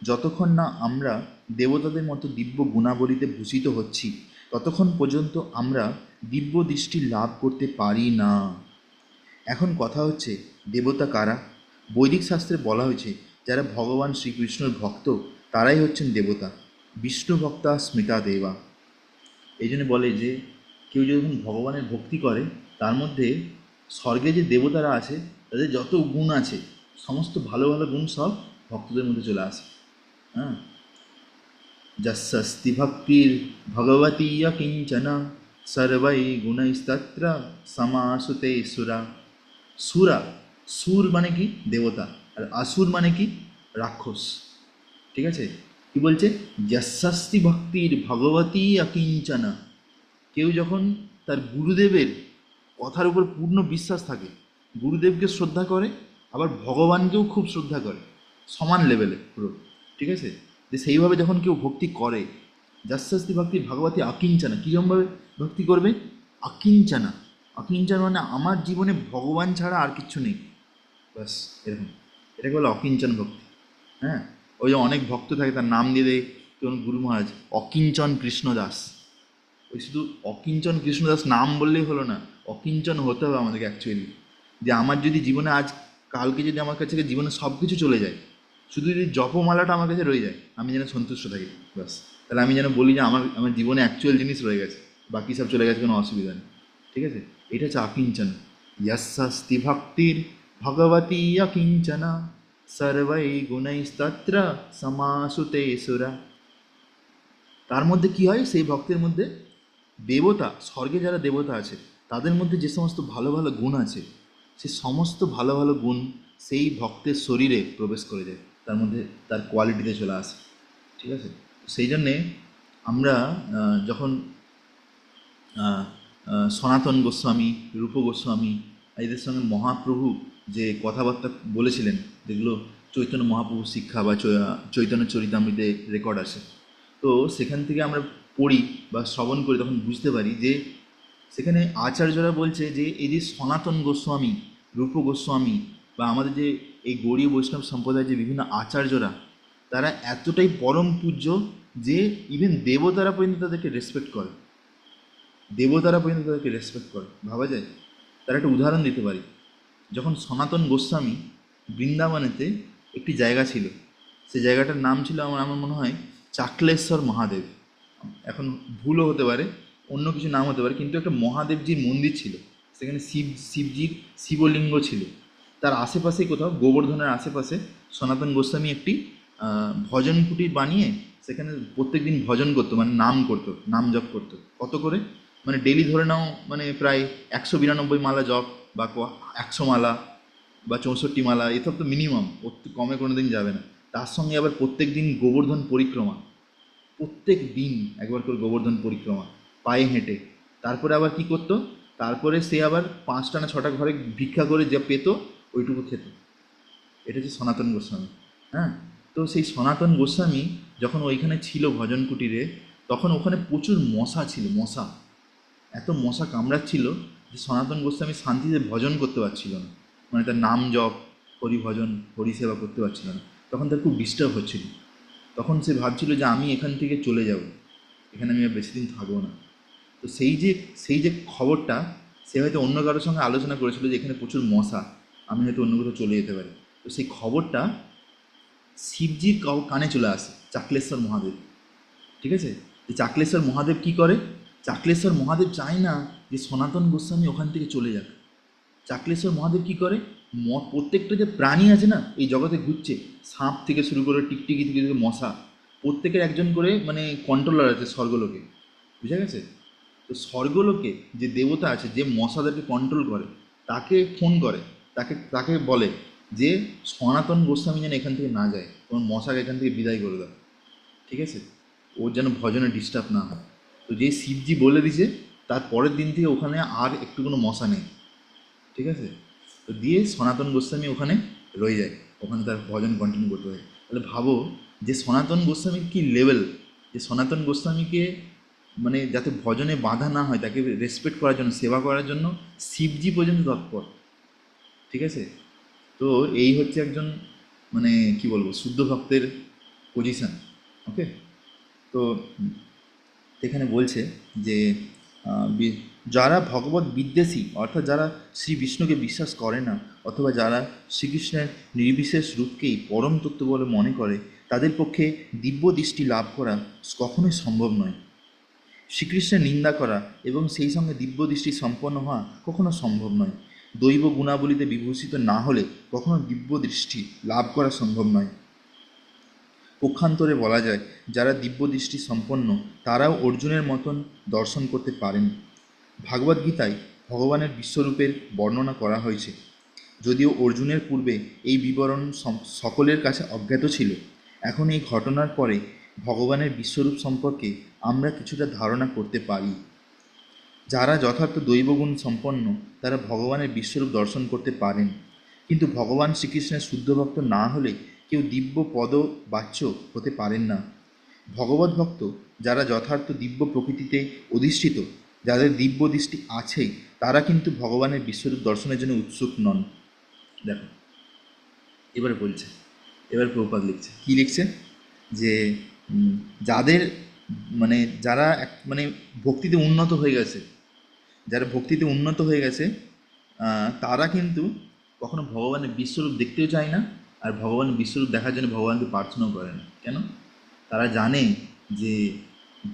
যতক্ষণ না আমরা দেবতাদের মতো দিব্য গুণাবলীতে ভূষিত হচ্ছি, ততক্ষণ পর্যন্ত আমরা দিব্য দৃষ্টি লাভ করতে পারি না। এখন কথা হচ্ছে, দেবতা কারা? বৈদিক শাস্ত্রে বলা হয়েছে, যারা ভগবান শ্রীকৃষ্ণের ভক্ত তারাই হচ্ছেন দেবতা। বিষ্ণু ভক্তা স্মৃতা দেবা। এই জন্য বলে যে কেউ যখন ভগবানের ভক্তি করে, তার মধ্যে স্বর্গে যে দেবতারা আছে তাদের যত গুণ আছে, সমস্ত ভালো ভালো গুণ সব ভক্তদের মধ্যে চলে আসে। হ্যাঁ, যস্যস্তি ভক্তির ভগবতী কিঞ্চন সর্বৈ গুণৈস্তত্র সমাসুতে সুরা। সুরা, সুর মানে কি? দেবতা। আর আসুর মানে কি? রাক্ষস। ঠিক আছে, কি বলছে? যস্যাস্তি ভক্তির ভগবতী অকিঞ্চনা। কেউ যখন তার গুরুদেবের কথার উপর পূর্ণ বিশ্বাস থাকে, গুরুদেবকে শ্রদ্ধা করে, আবার ভগবানকেও খুব শ্রদ্ধা করে, সমান লেভেলে পুরো। ঠিক আছে, যে সেইভাবে যখন কেউ ভক্তি করে, যস্যাস্তি ভক্তি ভগবতী অকিঞ্চনা, কীরকমভাবে ভক্তি করবে? অকিঞ্চনা। অকিঞ্চন মানে আমার জীবনে ভগবান ছাড়া আর কিচ্ছু নেই, ব্যাস এরকম। এটাকে বলে অকিঞ্চন ভক্তি। হ্যাঁ, ওই যে অনেক ভক্ত থাকে, তার নাম দিয়ে দেয় কোন গুরু মহারাজ অকিঞ্চন কৃষ্ণদাস। ওই শুধু অকিঞ্চন কৃষ্ণদাস নাম বললেই হলো না, অকিঞ্চন হতে হবে আমাদেরকে অ্যাকচুয়ালি। যে আমার যদি জীবনে আজ কালকে যদি আমার কাছে থেকে জীবনে সব কিছু চলে যায়, শুধু যদি জপমালাটা আমার কাছে রয়ে যায়, আমি যেন সন্তুষ্ট থাকি, ব্যাস। তাহলে আমি যেন বলি যে আমার আমার জীবনে অ্যাকচুয়াল জিনিস রয়ে গেছে, বাকি সব চলে গেছে, কোনো অসুবিধা নেই। ঠিক আছে, এটা হচ্ছে অকিঞ্চন। যস্যাস্তি ভক্তির ভগবতী অকিঞ্চনা সর্বৈ গুণৈস্তত্র সমাসুতে সুরা। তার মধ্যে কি হয়? সেই ভক্তের মধ্যে দেবতা, স্বর্গে যারা দেবতা আছে, তাদের মধ্যে যে সমস্ত ভালো ভালো গুণ আছে, সে সমস্ত ভালো ভালো গুণ সেই ভক্তের শরীরে প্রবেশ করে যায়, তার মধ্যে তার কোয়ালিটিতে চলে আসে। ঠিক আছে, সেই জন্যে আমরা যখন সনাতন গোস্বামী, রূপ গোস্বামী, এদের সঙ্গে মহাপ্রভু যে কথাবার্তা বলেছিলেন, যেগুলো চৈতন্য মহাপ্রভু শিক্ষা বা চৈতন্য চরিতামৃতে রেকর্ড আছে, তো সেখান থেকে আমরা পড়ি বা শ্রবণ করি, তখন বুঝতে পারি যে সেখানে আচার্যরা বলছে যে এই যে সনাতন গোস্বামী, রূপ গোস্বামী বা আমাদের যে এই গৌড়ীয় বৈষ্ণব সম্প্রদায়ের যে বিভিন্ন আচার্যরা, তারা এতটাই পরম পূজ্য যে ইভেন দেবতারা পর্যন্ত তাদেরকে রেসপেক্ট করে। দেবতারা পর্যন্ত তাদেরকে রেসপেক্ট করে, ভাবা যায়? তার একটা উদাহরণ দিতে পারি। যখন সনাতন গোস্বামী বৃন্দাবনেতে একটি জায়গা ছিল, সেই জায়গাটার নাম ছিল আমার আমার মনে হয় চাকলেশ্বর মহাদেব। এখন ভুলও হতে পারে, অন্য কিছু নাম হতে পারে, কিন্তু একটা মহাদেবজির মন্দির ছিল সেখানে। শিবজির শিবলিঙ্গ ছিল। তার আশেপাশেই কোথাও, গোবর্ধনের আশেপাশে, সনাতন গোস্বামী একটি ভজন কুটির বানিয়ে সেখানে প্রত্যেক দিন ভজন করতো, মানে নাম করতো, নাম জপ করতো। কত করে? মানে ডেলি ধরে নাও, মানে প্রায় 192 মালা জপ বা 100 মালা বা 64 মালা, এসব তো মিনিমাম, ওর তো কমে কোনো দিন যাবে না। তার সঙ্গে আবার প্রত্যেক দিন গোবর্ধন পরিক্রমা, প্রত্যেক দিন একবার করে গোবর্ধন পরিক্রমা পায়ে হেঁটে। তারপরে আবার কি করতো? তারপরে সে আবার 5টা না 6টা ঘরে ভিক্ষা করে যা পেত ওইটুকু খেত। এটা হচ্ছে সনাতন গোস্বামী। হ্যাঁ, তো সেই সনাতন গোস্বামী যখন ওইখানে ছিল ভজন কুটিরে, তখন ওখানে প্রচুর মশা ছিল, মশা, এত মশা কামড়াচ্ছিল যে সনাতন গোস্বামী শান্তিতে ভজন করতে পারছিল না, মানে তার নাম জপ, হরি ভজন, হরি সেবা করতে পারছিল না। তখন তার খুব ডিস্টার্ব হচ্ছিল। তখন সে ভাবছিল যে আমি এখান থেকে চলে যাব, এখানে আমি আর বেশি দিন থাকবো না। তো সেই যে খবরটা সে হয়তো অন্য কারোর সঙ্গে আলোচনা করেছিল যে এখানে প্রচুর মশা, আমি হয়তো অন্য কোথাও চলে যেতে পারি। তো সেই খবরটা শিবজির কানে চলে আসে, চাকলেশ্বর মহাদেব। ঠিক আছে, যে চাকলেশ্বর মহাদেব কি করে? চাকলেশ্বর মহাদেব চায় না যে সনাতন গোস্বামী ওখান থেকে চলে যাক। চাকলেশ্বর মহাদেব কি করে? প্রত্যেকটা যে প্রাণী আছে না এই জগতে ঘুরছে, সাপ থেকে শুরু করে টিকটিকি থেকে মশা, প্রত্যেকের একজন করে মানে কন্ট্রোলার আছে স্বর্গলোকে, বুঝা গেছে? তো স্বর্গলোকে যে দেবতা আছে, যে মশাদেরকে কন্ট্রোল করে, তাকে ফোন করে, তাকে তাকে বলে যে সনাতন গোস্বামী যেন এখান থেকে না যায়, তোমার মশাকে এখান থেকে বিদায় করে দাও, ঠিক আছে? ওর যেন ভজনে ডিস্টার্ব না হয়। তো যেই শিবজি বলে দিছে, তার পরের দিন থেকে ওখানে আর একটু কোনো মশা নেই, ঠিক আছে? তো দিয়ে সনাতন গোস্বামী ওখানে রয়ে যায়, ওখানে তার ভজন কন্টিনিউ করতে হয়। তাহলে ভাবো যে সনাতন গোস্বামীর কী লেভেল, যে সনাতন গোস্বামীকে মানে যাতে ভজনে বাধা না হয়, তাকে রেসপেক্ট করার জন্য, সেবা করার জন্য শিবজি পর্যন্ত তৎপর, ঠিক আছে? তো এই হচ্ছে একজন মানে কি বলবো শুদ্ধ ভক্তের পজিশন। ওকে। তো এখানে বলছে যে যারা ভগবত বিদ্বেষী, অর্থাৎ যারা শ্রী বিষ্ণুকে বিশ্বাস করে না, অথবা যারা শ্রীকৃষ্ণের নির্বিশেষ রূপকেই পরম তত্ত্ব বলে মনে করে, তাদের পক্ষে দিব্য দৃষ্টি লাভ করা কখনোই সম্ভব নয়। শ্রীকৃষ্ণের নিন্দা করা এবং সেই সঙ্গে দিব্য দৃষ্টি সম্পন্ন হওয়া কখনো সম্ভব নয়। দৈব গুণাবলীতে বিভূষিত না হলে কখনো দিব্য দৃষ্টি লাভ করা সম্ভব নয়। পক্ষান্তরে বলা যায়, যারা দিব্য দৃষ্টি সম্পন্ন তারাও অর্জুনের মতন দর্শন করতে পারেন। ভাগবদ্গীতায় ভগবানের বিশ্বরূপের বর্ণনা করা হয়েছে। যদিও অর্জুনের পূর্বে এই বিবরণ সকলের কাছে অজ্ঞাত ছিল, এখন এই ঘটনার পরে ভগবানের বিশ্বরূপ সম্পর্কে আমরা কিছুটা ধারণা করতে পারি। যারা যথার্থ দৈবগুণ সম্পন্ন তারা ভগবানের বিশ্বরূপ দর্শন করতে পারেন, কিন্তু ভগবান শ্রীকৃষ্ণের শুদ্ধ ভক্ত না হলে কেউ দিব্য পদ বাচ্য হতে পারেন না। ভগবত ভক্ত যারা যথার্থ দিব্য প্রকৃতিতে অধিষ্ঠিত, যাদের দিব্য দৃষ্টি আছেই, তারা কিন্তু ভগবানের বিশ্বরূপ দর্শনের জন্য উৎসুক নন। দেখো এবারে বলছে, এবার প্রভুপাদ লিখছে, কি লিখছে যে যাদের মানে যারা মানে ভক্তিতে উন্নত হয়ে গেছে, যারা ভক্তিতে উন্নত হয়ে গেছে, তারা কিন্তু কখনো ভগবানের বিশ্বরূপ দেখতেও চায় না, আর ভগবানের বিশ্বরূপ দেখার জন্য ভগবানকে প্রার্থনাও করে না। কেন? তারা জানে যে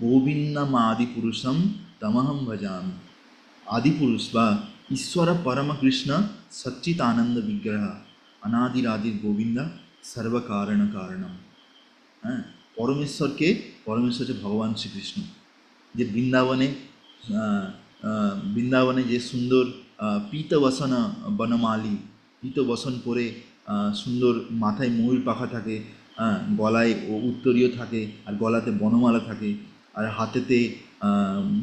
গোবিন্দম আদি পুরুষম তমহম ভজামি। আদিপুরুষ বা ঈশ্বর পরমকৃষ্ণ সচ্চিত আনন্দ বিগ্রহ অনাদিরাদির গোবিন্দা সর্বকারণ কারণম। হ্যাঁ, পরমেশ্বরকে, পরমেশ্বর হচ্ছে ভগবান শ্রীকৃষ্ণ, যে বৃন্দাবনে বৃন্দাবনে যে সুন্দর পীতবসন বনমালী, পীতবসন পরে সুন্দর মাথায় ময়ূর পাখা থাকে, গলায় ও উত্তরীয় থাকে, আর গলাতে বনমালা থাকে, আর হাতেতে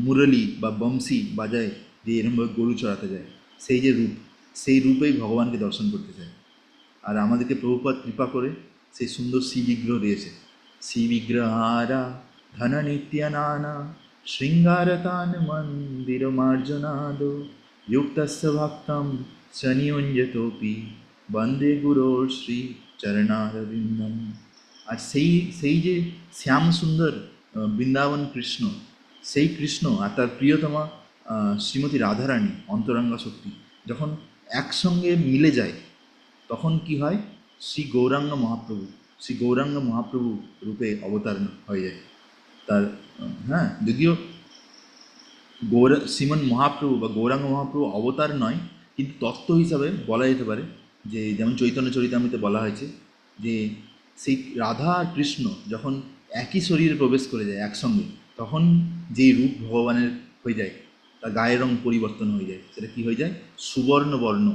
মুরলি বা বংশী বাজায়, যে এরমভাবে গরু চড়াতে যায়, সেই যে রূপ, সেই রূপেই ভগবানকে দর্শন করতে চায়। আর আমাদেরকে প্রভুপাদ কৃপা করে সেই সুন্দর শ্রী বিগ্রহ দিয়েছে। শ্রী বিগ্রহারা ধন নিত্য নানা শৃঙ্গারতান মন্দির মার্জনাদ যুক্তস্য ভক্তম শনিয়ঞ্জতোপি বন্দে গুরোর শ্রী চরণারবিন্দম। আর সেই সেই যে শ্যাম সুন্দর বৃন্দাবন কৃষ্ণ, সেই কৃষ্ণ আর তার প্রিয়তমা শ্রীমতী রাধারানী অন্তরঙ্গা শক্তি যখন একসঙ্গে মিলে যায়, তখন কি হয়? শ্রী গৌরাঙ্গ মহাপ্রভু, শ্রী গৌরাঙ্গ মহাপ্রভু রূপে অবতারণ হয়ে যায় তার। হ্যাঁ, যদিও শ্রীমন মহাপ্রভু বা গৌরাঙ্গ মহাপ্রভু অবতার নয়, কিন্তু তত্ত্ব হিসাবে বলা যেতে পারে যে, যেমন চৈতন্য চরিতামৃতে বলা হয়েছে যে সেই রাধা আর কৃষ্ণ যখন একই শরীরে প্রবেশ করে যায় একসঙ্গে, তখন যেই রূপ ভগবানের হয়ে যায়, তার গায়ের রং পরিবর্তন হয়ে যায়। সেটা কি হয়ে যায়? সুবর্ণ বর্ণ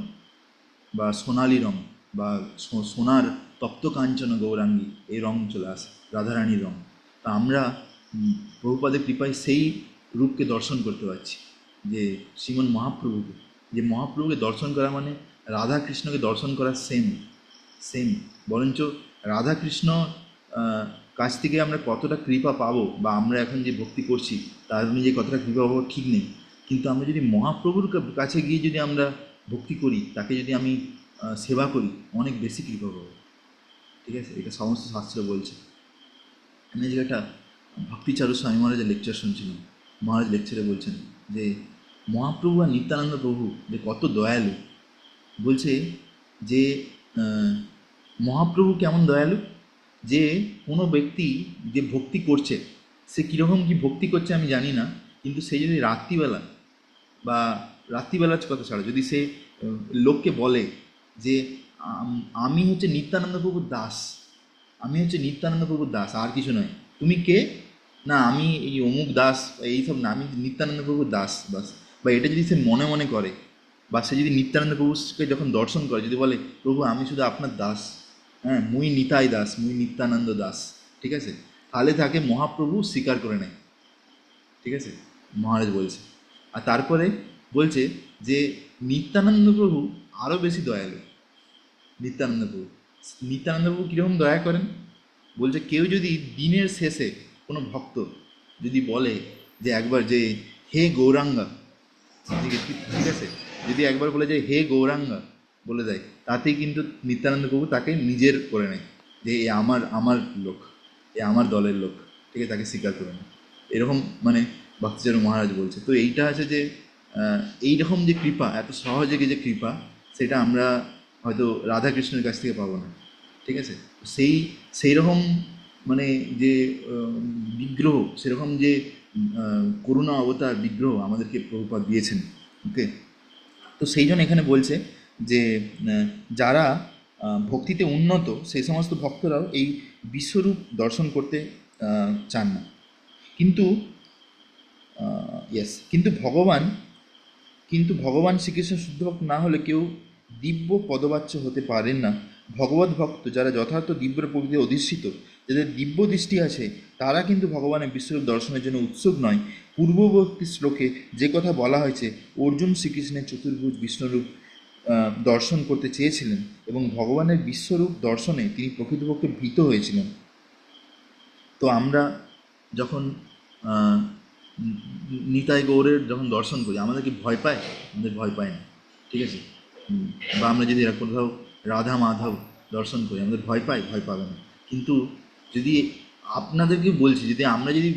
বা সোনালি রং বা সোনার তপ্ত কাঞ্চন গৌরাঙ্গী, এই রং চলে আসে, রাধারানীর রং। তা আমরা প্রভুপাদের কৃপায় সেই রূপকে দর্শন করতে পারছি, যে শ্রীমন মহাপ্রভুকে, যে মহাপ্রভুকে দর্শন করা মানে রাধা কৃষ্ণকে দর্শন করা সেম সেম। বরঞ্চ রাধা কৃষ্ণ কাছ থেকে আমরা কতটা কৃপা পাবো, বা আমরা এখন যে ভক্তি করছি তার অনুযায়ী কতটা কৃপা পাবো ঠিক নেই, কিন্তু আমরা যদি মহাপ্রভুর কাছে গিয়ে যদি আমরা ভক্তি করি, তাকে যদি আমি সেবা করি, অনেক বেশি কৃপা পাবো। ঠিক আছে, এটা সমস্ত শাস্ত্র বলছে। আমি যে একটা ভক্তিচারু স্বামী মহারাজের লেকচার শুনছিলাম, মহারাজ লেকচারে বলছেন যে মহাপ্রভু আর নিত্যানন্দ প্রভু যে কত দয়ালু। বলছে যে মহাপ্রভু কেমন দয়ালু, যে কোনো ব্যক্তি যে ভক্তি করছে, সে কীরকম কী ভক্তি করছে আমি জানি না, কিন্তু সে যদি রাত্রিবেলা বা রাত্রিবেলার কথা ছাড়া যদি সে লোককে বলে যে আমি হচ্ছে নিত্যানন্দ প্রভুর দাস, আমি হচ্ছে নিত্যানন্দ প্রভুর দাস, আর কিছু নয়। তুমি কে? না আমি এই অমুক দাস, এইসব না, আমি নিত্যানন্দ প্রভুর দাস বাস। বা এটা যদি সে মনে মনে করে, বা সে যদি নিত্যানন্দ প্রভুকে যখন দর্শন করে যদি বলে প্রভু আমি শুধু আপনার দাস, হ্যাঁ মুই নিতাই দাস, মুই নিত্যানন্দ দাস, ঠিক আছে, তাহলে তাকে মহাপ্রভু স্বীকার করে নেয়, ঠিক আছে, মহারাজ বলছে। আর তারপরে বলছে যে নিত্যানন্দ প্রভু আরও বেশি দয়ালু। নিত্যানন্দ প্রভু, নিত্যানন্দ প্রভু কীরকম দয়া করেন বলছে, কেউ যদি দিনের শেষে কোনো ভক্ত যদি বলে যে একবার যে হে গৌরাঙ্গা, ঠিক ঠিক আছে, যদি একবার বলে যে হে গৌরাঙ্গা বলে দেয়, তাতেই কিন্তু নিত্যানন্দ প্রভু তাকে নিজের করে নেয়, যে এ আমার আমার লোক, এ আমার দলের লোক, ঠিক আছে, তাকে স্বীকার করে নেয়। এরকম মানে ভক্তিচরণ মহারাজ বলছে। তো এইটা আছে যে এইরকম যে কৃপা, এত সহজে যে কৃপা, সেটা আমরা হয়তো রাধাকৃষ্ণের কাছ থেকে পাবো না, ঠিক আছে। সেই রকম মানে যে বিগ্রহ, সেরকম যে করুণা অবতার বিগ্রহ আমাদেরকে প্রভুপাদ দিয়েছেন, ওকে। তো সেই জন্য এখানে বলছে যে যারা ভক্তিতে উন্নত সেই সমস্ত ভক্তরাও এই বিশ্বরূপ দর্শন করতে চান না। কিন্তু কিন্তু ভগবান শ্রীকৃষ্ণ শুদ্ধ ভক্ত না হলে কেউ দিব্য পদবাচ্য হতে পারেন না। ভগবত ভক্ত যারা যথার্থ দিব্য প্রকৃতি অধিষ্ঠিত, যাদের দিব্য দৃষ্টি আছে, তারা কিন্তু ভগবানের বিশ্বরূপ দর্শনের জন্য উৎসুক নয়। পূর্ববর্তী শ্লোকে যে কথা বলা হয়েছে, অর্জুন শ্রীকৃষ্ণের চতুর্ভুজ বিষ্ণুরূপ দর্শন করতে চেয়েছিলেন এবং ভগবানের বিশ্বরূপ দর্শনে তিনি প্রকৃতপক্ষে ভীত হয়েছিলেন। তো আমরা যখন নিতাই গৌরের যখন দর্শন করি, আমাদের কি ভয় পায়? আমাদের ভয় পায় না, ঠিক আছে। বা আমরা যদি কোথাও রাধা মাধব দর্শন করি, আমাদের ভয় পাই? ভয় পাবে না। কিন্তু যদি আপনাদেরকে বলছি, যদি আমরা যদি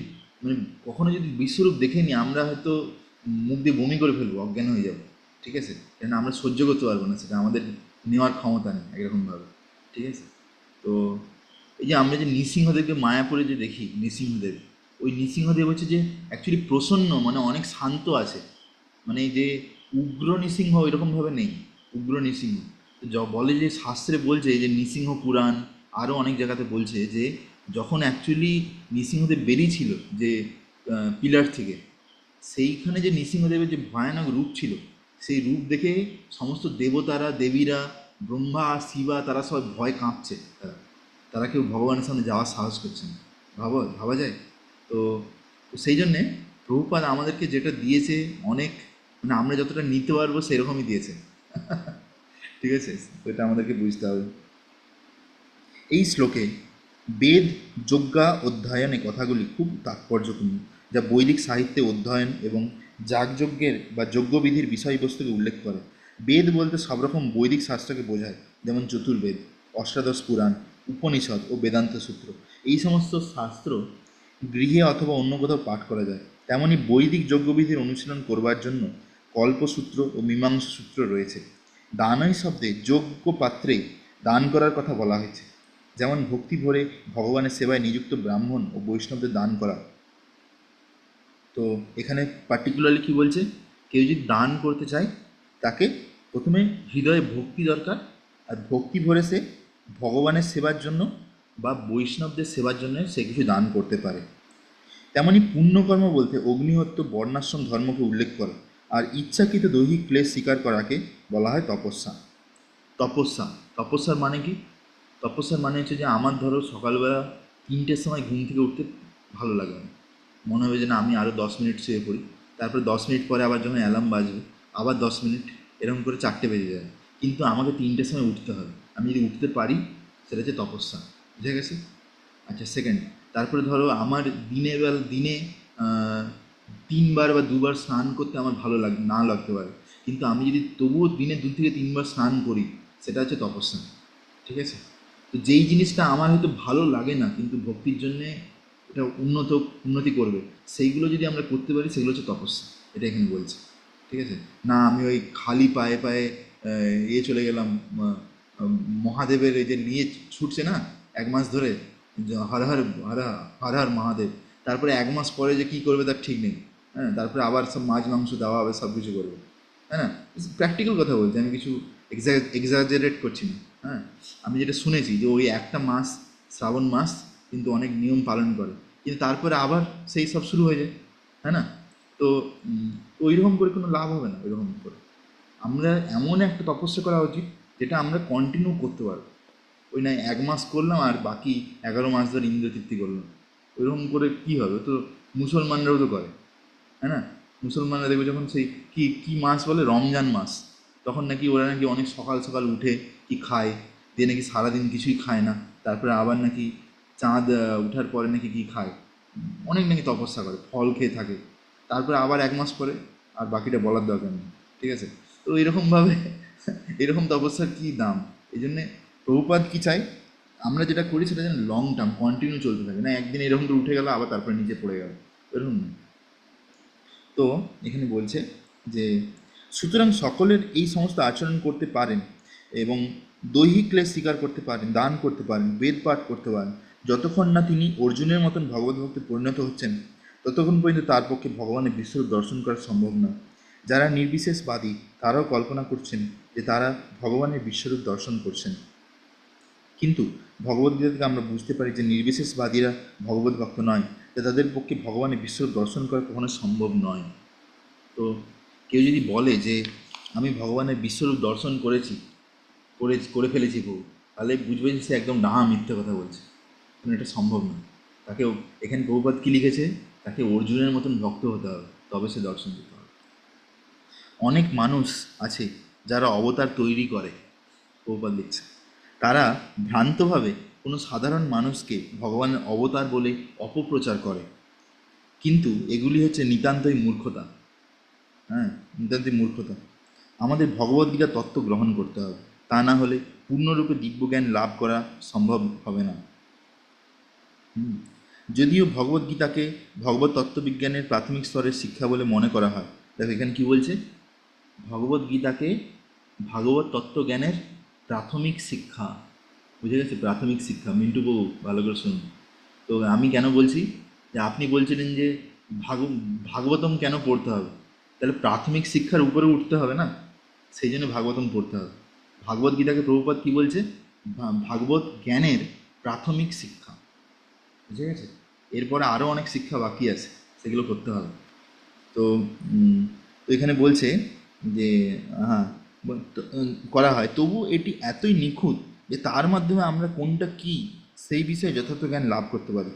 মানে কখনো যদি বিশ্বরূপ দেখে নিই, আমরা হয়তো মুখ দিয়ে বমি করে ফেলবো, অজ্ঞান হয়ে যাবো, ঠিক আছে। কেন আমরা সহ্য করতে পারবো না, সেটা আমাদের নেওয়ার ক্ষমতা নেই একরকমভাবে, ঠিক আছে। তো এই যে আমরা যে নৃসিংহদেবকে মায়াপুরে যে দেখি, নৃসিংহদেব, ওই নৃসিংহদেব হচ্ছে যে অ্যাকচুয়ালি প্রসন্ন, মানে অনেক শান্ত আছে, মানে যে উগ্র নৃসিংহ এরকমভাবে নেই, উগ্র নৃসিংহ। তো বলে যে শাস্ত্রে বলছে যে নৃসিংহ পুরাণ আরও অনেক জায়গাতে বলছে যে যখন অ্যাকচুয়ালি নৃসিংহদেব বেরিয়েছিল যে পিলার থেকে, সেইখানে যে নৃসিংহদেবের যে ভয়ানক রূপ ছিল, সেই রূপ দেখে সমস্ত দেবতারা, দেবীরা, ব্রহ্মা, শিবা, তারা সব ভয় কাঁপছে, তারা কেউ ভগবানের সামনে যাওয়ার সাহস করছে না। ভাবা যায়। তো সেই জন্যে প্রভুপাদ আমাদেরকে যেটা দিয়েছে অনেক, মানে আমরা যতটা নিতে পারবো সেরকমই দিয়েছে, ঠিক আছে। তো এটা আমাদেরকে বুঝতে হবে। এই শ্লোকে বেদ যজ্ঞা অধ্যয়নে কথাগুলি খুব তাৎপর্যপূর্ণ, যা বৈদিক সাহিত্যে অধ্যয়ন এবং যাগযজ্ঞের বা যজ্ঞবিধির বিষয়বস্তুকে উল্লেখ করে। বেদ বলতে সব রকম বৈদিক শাস্ত্রকে বোঝায়, যেমন চতুর্বেদ, অষ্টাদশ পুরাণ, উপনিষদ ও বেদান্ত সূত্র। এই সমস্ত শাস্ত্র গৃহে অথবা অন্য কোথাও পাঠ করা যায়। তেমনই বৈদিক যজ্ঞবিধির অনুশীলন করবার জন্য কল্পসূত্র ও মীমাংসা সূত্র রয়েছে। দানই শব্দে যজ্ঞ পাত্রে দান করার কথা বলা হয়েছে, যেমন ভক্তি ভরে ভগবানের সেবায় নিযুক্ত ব্রাহ্মণ ও বৈষ্ণবদের দান করা। তো এখানে পার্টিকুলারলি কী বলছে, কেউ যদি দান করতে চায় তাকে প্রথমে হৃদয়ে ভক্তি দরকার, আর ভক্তি ভরে সে ভগবানের সেবার জন্য বা বৈষ্ণবদের সেবার জন্য সে কিছু দান করতে পারে। তেমনি পুণ্যকর্ম বলতে অগ্নিহত্য, বর্ণাশ্রম ধর্মকে উল্লেখ করে, আর ইচ্ছাকৃত দৈহিক ক্লেশ স্বীকার করাকে বলা হয় তপস্যা। তপস্যার মানে কি? তপস্যার মানে হচ্ছে যে আমার ধরো সকালবেলা 3টের সময় ঘুম থেকে উঠতে ভালো লাগে না, মনে হবে যে না আমি আরও 10 মিনিট শুয়ে পড়ি, তারপরে 10 মিনিট পরে আবার যখন অ্যালার্ম বাজবে আবার 10 মিনিট, এরকম করে 4টে বেজে যায়, কিন্তু আমাকে 3টের সময় উঠতে হবে। আমি যদি উঠতে পারি সেটা হচ্ছে তপস্যা, বুঝে গেছে? আচ্ছা, সেকেন্ড, তারপরে ধরো আমার দিনে 3বার বা 2বার স্নান করতে আমার ভালো না লাগতে পারে, কিন্তু আমি যদি তবুও দিনে 2 থেকে 3বার স্নান করি, সেটা হচ্ছে তপস্যা, ঠিক আছে। তো যেই জিনিসটা আমার হয়তো ভালো লাগে না কিন্তু ভক্তির জন্যে এটা উন্নতি করবে, সেইগুলো যদি আমরা করতে পারি সেগুলো হচ্ছে তপস্যা, এটা এখানে বলছে, ঠিক আছে। না আমি ওই খালি পায়ে পায়ে চলে গেলাম মহাদেবের এই যে নিয়ে ছুটছে না 1 মাস ধরে, হর হর হর হর হর মহাদেব, তারপরে 1 মাস পরে যে কী করবে তার ঠিক নেই, হ্যাঁ, তারপরে আবার সব মাছ মাংস দেওয়া হবে, সব কিছু করবে, হ্যাঁ না, প্র্যাকটিক্যাল কথা বলছি, আমি কিছু এক্সাজারেট করছি না, হ্যাঁ। আমি যেটা শুনেছি যে ওই একটা মাস শ্রাবণ মাস কিন্তু অনেক নিয়ম পালন করে, কিন্তু তারপরে আবার সেই সব শুরু হয়ে যায়, হ্যাঁ না? তো ওইরকম করে কোনো লাভ হবে না। ওইরকম করে আমরা এমন একটা তপস্যা করা উচিত যেটা আমরা কন্টিনিউ করতে পারবো। ওই নয় 1 মাস করলাম আর বাকি 11 মাস ধরে ইন্দ্রতৃপ্তি করলাম, ওইরকম করে কি হবে? তো মুসলমানরাও তো করে, হ্যাঁ না? মুসলমানরা দেখবে যখন সেই কি কি মাস বলে, রমজান মাস, তখন নাকি ওরা নাকি অনেক সকাল সকাল উঠে কি খায়, দিয়ে নাকি সারাদিন কিছুই খায় না, তারপরে আবার নাকি চাঁদ উঠার পরে নাকি কি খায়, অনেক নাকি তপস্যা করে, ফল খেয়ে থাকে, তারপরে আবার 1 মাস পরে, আর বাকিটা বলার দরকার নেই, ঠিক আছে? তো এরকমভাবে এরকম তপস্যার কী দাম? এই জন্যে প্রভুপাদ কি চাই, আমরা যেটা করি সেটা যেন লং টার্ম কন্টিনিউ চলতে থাকে, না একদিন এরকম করে উঠে গেল আবার তারপরে নিচে পড়ে গেল, এরকম না। তো এখানে বলছে যে সুতরাং সকলের এই সমস্ত আচরণ করতে পারেন এবং দৈহিক ক্লেশ স্বীকার করতে পারেন, দান করতে পারেন, বেদ পাঠ করতে পারেন, যতক্ষণ না তিনি অর্জুনের মতন ভগবত ভক্তে পরিণত হচ্ছেন ততক্ষণ পর্যন্ত তার পক্ষে ভগবানের বিশ্বরূপ দর্শন করা সম্ভব নয়। যারা নির্বিশেষবাদী তারাও কল্পনা করছেন যে তারা ভগবানের বিশ্বরূপ দর্শন করছেন, কিন্তু ভগবদ্গীতা থেকে আমরা বুঝতে পারি যে নির্বিশেষবাদীরা ভগবত ভক্ত নয়, যে তাদের পক্ষে ভগবানের বিশ্বরূপ দর্শন করা কখনো সম্ভব নয়। তো কেউ যদি বলে যে আমি ভগবানের বিশ্বরূপ দর্শন করেছি, করে ফেলেছি প্রভু, তাহলে বুঝবে যে সে একদম ডাহা মিথ্যে কথা বলছে, কারণ এটা সম্ভব নয়। তাকে এখানে প্রভুপাদ কী লিখেছে, তাকে অর্জুনের মতন ভক্ত হতে হবে, তবে সে দর্শন দিতে হবে। অনেক মানুষ আছে যারা অবতার তৈরি করে, প্রভুপাদ লিখছে, তারা ভ্রান্তভাবে কোনো সাধারণ মানুষকে ভগবানের অবতার বলে অপপ্রচার করে, কিন্তু এগুলি হচ্ছে নিতান্তই মূর্খতা। হ্যাঁ, নিতান্তই মূর্খতা। আমাদের ভগবদ্গীতা তত্ত্ব গ্রহণ করতে হবে, তা না হলে পূর্ণরূপে দিব্যজ্ঞান লাভ করা সম্ভব হবে না। যদিও ভগবদ্গীতাকে ভগবত তত্ত্ববিজ্ঞানের প্রাথমিক স্তরের শিক্ষা বলে মনে করা হয়, দেখো এখানে কি বলছে, ভগবদ্গীতাকে ভাগবত তত্ত্বজ্ঞানের প্রাথমিক শিক্ষা, বুঝে গেছে? প্রাথমিক শিক্ষা, মিন্টু বাবু ভালো করে শুনুন। তো আমি কেন বলছি যে আপনি বলছিলেন যে ভাগ ভাগবতম কেন পড়তে হবে, তাহলে প্রাথমিক শিক্ষার উপরে উঠতে হবে না, সেই জন্য ভাগবতম পড়তে হবে। ভাগবত গীতাকে প্রভুপাদ কী বলছে, ভাগবত জ্ঞানের প্রাথমিক শিক্ষা, বুঝে গেছে? এরপরে আরও অনেক শিক্ষা বাকি আছে, সেগুলো করতে হবে। তো তো এখানে বলছে যে হ্যাঁ, করা হয়, তবু এটি এতই নিখুঁত যে তার মাধ্যমে আমরা কোনটা কি সেই বিষয়ে যথার্থ জ্ঞান লাভ করতে পারি।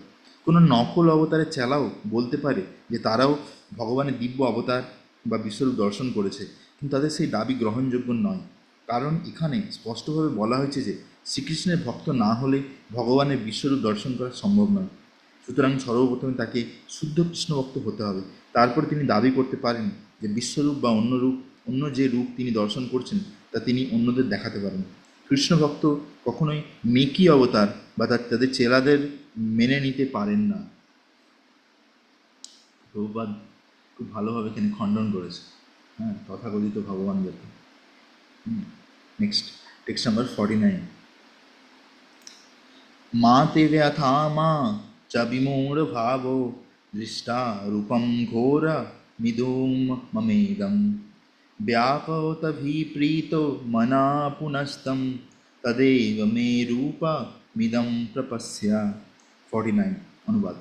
কোনো নকল অবতারের চেলাও বলতে পারে যে তারাও ভগবানের দিব্য অবতার বা বিশ্বরূপ দর্শন করেছে, কিন্তু তাদের সেই দাবি গ্রহণযোগ্য নয়, কারণ এখানে স্পষ্টভাবে বলা হয়েছে যে শ্রীকৃষ্ণের ভক্ত না হলে ভগবানের বিশ্বরূপ দর্শন করা সম্ভব নয়। সুতরাং সর্বপ্রথমে তাকে শুদ্ধ কৃষ্ণভক্ত হতে হবে, তারপর তিনি দাবি করতে পারেন যে বিশ্বরূপ বা অন্য রূপ, অন্য যে রূপ তিনি দর্শন করছেন তা তিনি অন্যদের দেখাতে পারেন। কৃষ্ণভক্ত কখনোই মেকি অবতার বা তাদের চেলাদের মেনে নিতে পারেন না। প্রভুপাদ খুব ভালোভাবে এখানে খণ্ডন করেছে, হ্যাঁ, তথাকথিত ভগবান যাতে। Next, text number 49। মা তে ব্যথা মা চ বিমূঢ় ভাব দৃষ্টা রূপম ঘোর মিদুম মমেদম ব্যাকতভিপ্রীত মনা পুনস্তম তদেব মে রূপ মিদম প্রপশ্য। 49 অনুবাদ।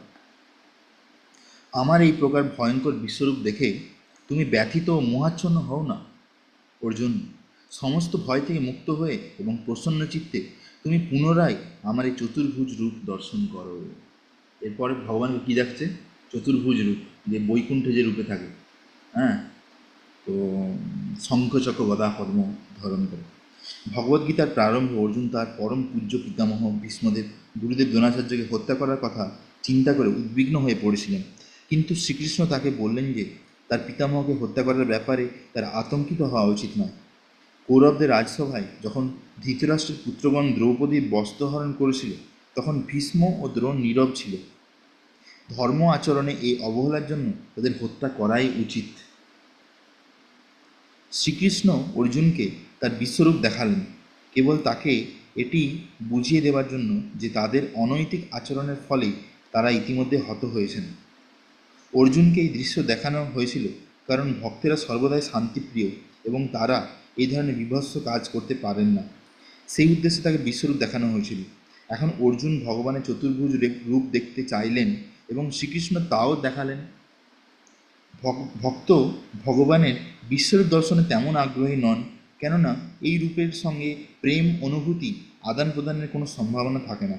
আমার এই প্রকার ভয়ঙ্কর বিশ্বরূপ দেখে তুমি ব্যথিত ও মোহাচ্ছন্ন হও না অর্জুন। সমস্ত ভয় থেকে মুক্ত হয়ে এবং প্রসন্ন চিত্তে তুমি পুনরায় আমার এই চতুর্ভুজ রূপ দর্শন করো। এরপরে ভগবানকে কী দেখছে, চতুর্ভুজ রূপ, যে বৈকুণ্ঠে যে রূপে থাকে, হ্যাঁ, তো শঙ্খচক্র গদা পদ্ম ধারণ করে। ভগবদ্গীতার প্রারম্ভে অর্জুন তার পরম পূজ্য পিতামহ ভীষ্মদেব গুরুদেব দ্রোণাচার্যকে হত্যা করার কথা চিন্তা করে উদ্বিগ্ন হয়ে পড়েছিলেন, কিন্তু শ্রীকৃষ্ণ তাকে বললেন যে তার পিতামহকে হত্যা করার ব্যাপারে তার আতঙ্কিত হওয়া উচিত নয়। কৌরবদের রাজসভায় যখন ধৃতরাষ্ট্রের পুত্রগণ দ্রৌপদীর বস্ত্রহরণ করেছিল তখন ভীষ্ম ও দ্রোণ নীরব ছিল। ধর্ম আচরণে এই অবহেলার জন্য তাদের হত্যা করাই উচিত। শ্রীকৃষ্ণ অর্জুনকে তার বিশ্বরূপ দেখালেন কেবল তাকে এটি বুঝিয়ে দেওয়ার জন্য যে তাদের অনৈতিক আচরণের ফলে তারা ইতিমধ্যে হত হয়েছেন। অর্জুনকে এই দৃশ্য দেখানো হয়েছিল কারণ ভক্তেরা সর্বদাই শান্তিপ্রিয় এবং তারা এই ধরনের বিভৎস কাজ করতে পারেন না, সেই উদ্দেশ্যে তাকে বিশ্বরূপ দেখানো হয়েছিল। এখন অর্জুন ভগবানের চতুর্ভুজ রূপ দেখতে চাইলেন এবং শ্রীকৃষ্ণ তাও দেখালেন। ভক্ত ভগবানের বিশ্বরূপ দর্শনে তেমন আগ্রহী নন, কেননা এই রূপের সঙ্গে প্রেম অনুভূতি আদান প্রদানের কোনো সম্ভাবনা থাকে না।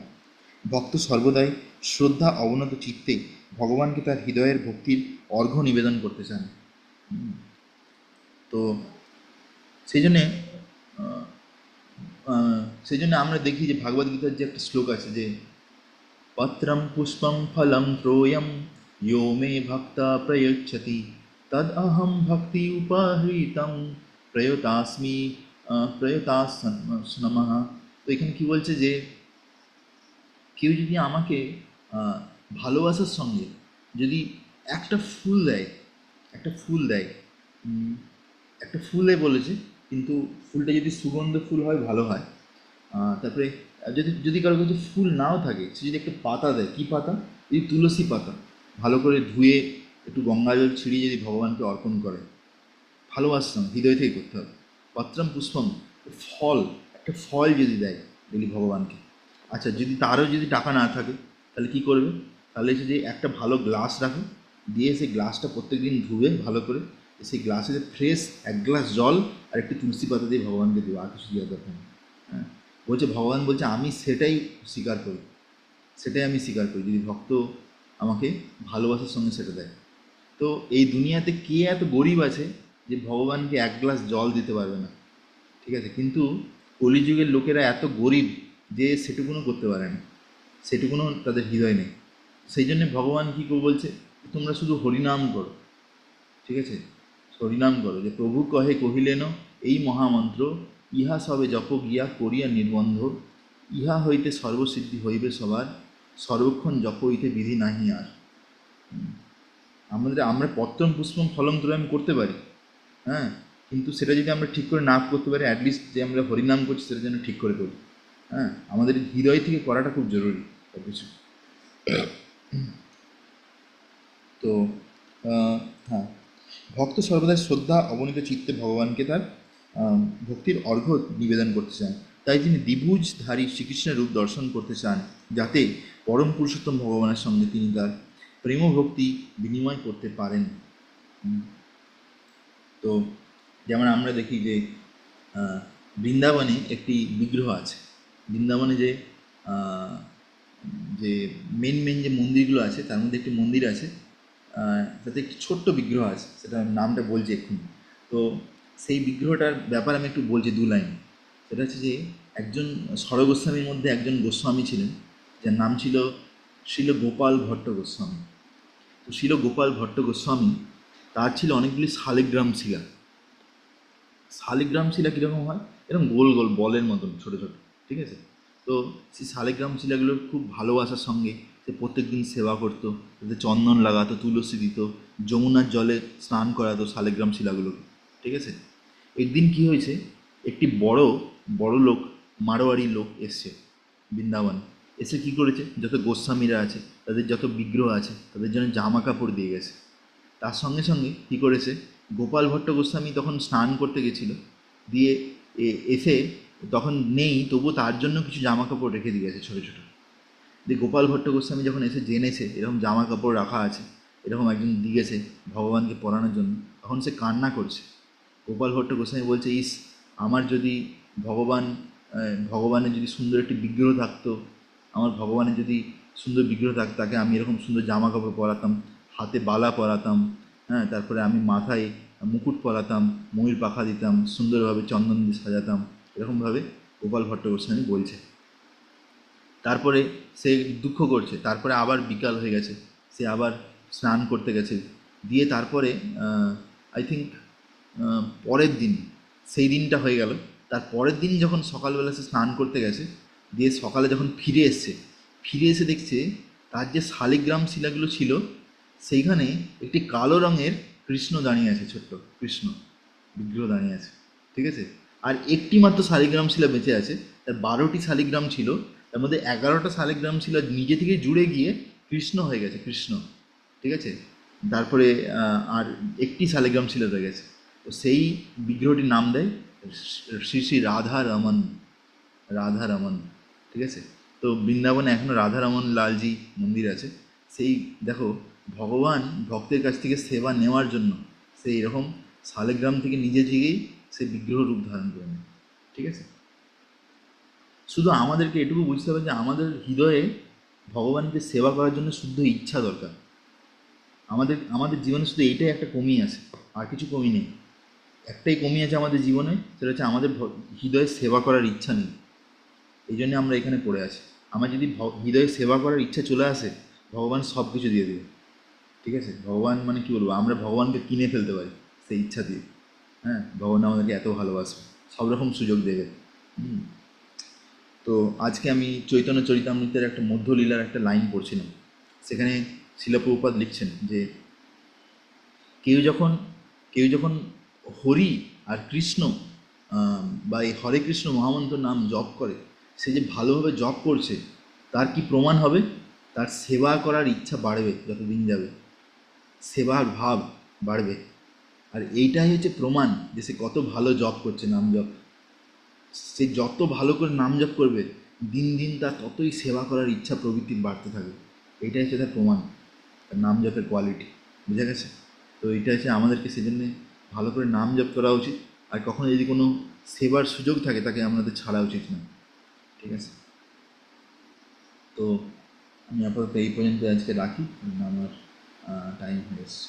ভক্ত সর্বদাই শ্রদ্ধা অবনত চিত্তে ভগবানকে তার হৃদয়ের ভক্তির অর্ঘ্য নিবেদন করতে চান। তো সেই জন্যে সেই জন্য আমরা দেখি যে ভাগবত গীতার যে একটা শ্লোক আছে যে পত্রম পুষ্পম ফলম ত্রয়ম यो मे भक्ता प्रयच्छति तद अहम भक्ति उपाहृतम प्रयतास्मि प्रयतास्मः। তো এখানে কি বলছে যে কেউ যদি আমাকে ভালোবাসার সঙ্গে যদি একটা ফুল দেয়, একটা ফুল দেয়, একটা ফুলে বলেছে, কিন্তু ফুলটা যদি সুগন্ধ ফুল হয় ভালো হয়। তারপরে যদি যদি কারো কাছে ফুল নাও থাকে, সে যদি একটা পাতা দেয়, কী পাতা? যদি তুলসী পাতা ভালো করে ধুয়ে একটু গঙ্গা জল ছিঁড়িয়ে যদি ভগবানকে অর্পণ করে, ভালোবাসতাম হৃদয় থেকে করতে হবে। পত্রম পুষ্পম, ফল, একটা ফল যদি দেয় বলি ভগবানকে। আচ্ছা, যদি তারও যদি টাকা না থাকে তাহলে কি করবে? তাহলে এসে যে একটা ভালো গ্লাস রাখো, দিয়ে সেই গ্লাসটা প্রত্যেক দিন ধুবে ভালো করে, সেই গ্লাসে ফ্রেশ এক গ্লাস জল আর একটু তুলসী পাতা দিয়ে ভগবানকে দেবো, আর কিছু দেওয়া দরকার নেই। হ্যাঁ, বলছে ভগবান বলছে আমি সেটাই স্বীকার করি, সেটাই আমি স্বীকার করি যদি ভক্ত আমাকে ভালোবাসার সঙ্গে সেটা দেয়। তো এই দুনিয়াতে কে এত গরিব আছে যে ভগবানকে এক গ্লাস জল দিতে পারবে না? ঠিক আছে, কিন্তু কলিযুগের লোকেরা এত গরিব যে সেটুকুনো করতে পারে না, সেটুকুনো তাদের হৃদয় নেই। সেই জন্যে ভগবান কী করে বলছে, তোমরা শুধু হরিনাম করো। ঠিক আছে, হরিনাম করো, যে প্রভু কহে কহিলেন এই মহামন্ত্র, ইহা সবে জপ গিয়া করিয়া নির্বন্ধ, ইহা হইতে সর্বসিদ্ধি হইবে সবার, সর্বক্ষণ জপ হইতে বিধি নাহি আর। আমরা পত্রম পুষ্পম ফলম ত্রয়ম করতে পারি, হ্যাঁ, কিন্তু সেটা যদি আমরা ঠিক করে না করতে পারি, অ্যাটলিস্ট যে আমরা হরিনাম করছি সেটা যেন ঠিক করে করি। হ্যাঁ, আমাদের হৃদয় থেকে করাটা খুব জরুরি সব কিছু। তো হ্যাঁ, ভক্ত সর্বদাই শ্রদ্ধা অবনীত চিত্তে ভগবানকে তার ভক্তির অর্ঘ্য নিবেদন করতে চান। তাই তিনি দ্বিভুজধারী শ্রীকৃষ্ণের রূপ দর্শন করতে চান, যাতে পরম পুরুষোত্তম ভগবানের সঙ্গে তিনি তার প্রেম ভক্তি বিনিময় করতে পারেন। তো যেমন আমরা দেখি যে বৃন্দাবনে একটি বিগ্রহ আছে। বৃন্দাবনে যে যে মেন যে মন্দিরগুলো আছে তার মধ্যে একটি মন্দির আছে, তাতে একটি ছোট্ট বিগ্রহ আছে, সেটা নামটা বলছি এক্ষুনি। তো সেই বিগ্রহটার ব্যাপারে আমি একটু বলছি দু লাইন। সেটা হচ্ছে যে একজন ষড়গোস্বামীর মধ্যে একজন গোস্বামী ছিলেন, যার নাম ছিল শিল গোপাল ভট্ট গোস্বামী। তো শিল গোপাল ভট্ট গোস্বামী, তার ছিল অনেকগুলি শালিগ্রাম শিলা। শালিগ্রাম শিলা কীরকম হয়? এরকম গোল গোল বলের মতন ছোটো ছোটো, ঠিক আছে? তো সেই শালিগ্রাম শিলাগুলোর খুব ভালোবাসার সঙ্গে সে প্রত্যেক দিন সেবা করতো, তাতে চন্দন লাগাতো, তুলসী দিত, যমুনার জলে স্নান করাতো শালিগ্রাম শিলাগুলোকে, ঠিক আছে? একদিন কি হয়েছে, একটি বড় লোক, মারোয়ারি লোক এসছে বৃন্দাবনে। এসে কী করেছে, যত গোস্বামীরা আছে তাদের যত বিগ্রহ আছে তাদের জন্য জামা কাপড় দিয়ে গেছে। তার সঙ্গে সঙ্গে কী করেছে, গোপাল ভট্ট গোস্বামী তখন স্নান করতে গেছিল, দিয়ে এসে তখন নেই, তবুও তার জন্য কিছু জামা কাপড় রেখে দিয়ে গেছে ছোটো ছোটো। দিয়ে গোপাল ভট্ট গোস্বামী যখন এসে জেনেছে এরকম জামা কাপড় রাখা আছে, এরকম একজন দিয়ে গেছে ভগবানকে পরানোর জন্য, তখন সে কান্না করছে। গোপাল ভট্ট গোস্বামী বলছে, ইস, আমার যদি ভগবানের যদি সুন্দর একটি বিগ্রহ থাকতো, আমার ভগবানের যদি সুন্দর বিগ্রহ থাকতো, তাকে আমি এরকম সুন্দর জামা কাপড় পরাতাম, হাতে বালা পরাতাম, হ্যাঁ, তারপরে আমি মাথায় মুকুট পরাতাম, ময়ূর পাখা দিতাম, সুন্দরভাবে চন্দন দিয়ে সাজাতাম, এরকমভাবে গোপাল ভট্ট গোস্বামী বলছে। তারপরে সে দুঃখ করছে, তারপরে আবার বিকাল হয়ে গেছে, সে আবার স্নান করতে গেছে, দিয়ে তারপরে আই থিঙ্ক পরের দিন, সেই দিনটা হয়ে গেল, তার পরের দিন যখন সকালবেলা সে স্নান করতে গেছে, দিয়ে সকালে যখন ফিরে এসে দেখছে তার যে শালিগ্রাম শিলাগুলো ছিল সেইখানে একটি কালো রঙের কৃষ্ণ দাঁড়িয়ে আছে, ছোট্ট কৃষ্ণ বিগ্রহ দাঁড়িয়ে আছে, ঠিক আছে? আর একটি মাত্র শালিগ্রাম শিলা বেঁচে আছে, তার 12টি শালিগ্রাম ছিল, তার মধ্যে 11টা শালিগ্রাম শিলা নিজে থেকে জুড়ে গিয়ে কৃষ্ণ হয়ে গেছে, কৃষ্ণ, ঠিক আছে? তারপরে আর একটি শালিগ্রাম শিলা রয়ে গেছে। তো সেই বিগ্রহটির নাম দেয় শ্রী শ্রী রাধা রমন, ঠিক আছে? তো বৃন্দাবনে এখনও রাধারমন লালজি মন্দির আছে। সেই দেখো, ভগবান ভক্তের কাছ থেকে সেবা নেওয়ার জন্য সেই এরকম শালিগ্রাম থেকে নিজে থেকেই সে বিগ্রহ রূপ ধারণ করে নেয়। ঠিক আছে, শুধু আমাদেরকে এটুকু বুঝতে হবে যে আমাদের হৃদয়ে ভগবানকে সেবা করার জন্য শুদ্ধ ইচ্ছা দরকার। আমাদের আমাদের জীবনে শুধু এইটাই একটা কমি আছে, আর কিছু কমি নেই। একটাই কমি আছে আমাদের জীবনে, সেটা হচ্ছে আমাদের হৃদয়ে সেবা করার ইচ্ছা নেই। এই জন্য আমরা এখানে পড়ে আছি। আমার যদি হৃদয়ে সেবা করার ইচ্ছা চলে আসে, ভগবান সব কিছু দিয়ে দেবে। ঠিক আছে, ভগবান মানে কী বলবো, আমরা ভগবানকে কিনে ফেলতে পারি সেই ইচ্ছা দিয়ে। হ্যাঁ, ভগবান আমাদেরকে এত ভালোবাসবে, সব রকম সুযোগ দেবে। হুম। তো আজকে আমি চৈতন্য চরিতামৃতের একটা মধ্যলীলার একটা লাইন পড়ছিলাম। সেখানে শিলা প্রভুপাদ লিখছেন যে কেউ যখন কেউ যখন হরি আর কৃষ্ণ বা এই হরে কৃষ্ণ মহামন্ত্র নাম জপ করে, সে যে ভালোভাবে জপ করছে তার কি প্রমাণ হবে? তার সেবা করার ইচ্ছা বাড়বে, যত দিন যাবে সেবার ভাব বাড়বে। আর এইটাই হচ্ছে প্রমাণ যে সে কত ভালো জপ করছে, নাম জপ। সে যত ভালো করে নাম জপ করবে, দিন দিন তার ততই সেবা করার ইচ্ছা প্রবৃত্তি বাড়তে থাকবে। এইটাই হচ্ছে তার প্রমাণ, তার নাম জপের কোয়ালিটি। বুঝা গেছে? তো এইটা হচ্ছে আমাদেরকে সেজন্যে ভালো করে নাম জপ করা উচিত। আর কখনো যদি কোনো সেবার সুযোগ থাকে, তাকে আমাদের ছাড়া উচিত না। ঠিক আছে, তো আমি আপাতত এই পর্যন্ত আজকে রাখি, কারণ আমার টাইম হয়ে এসছে।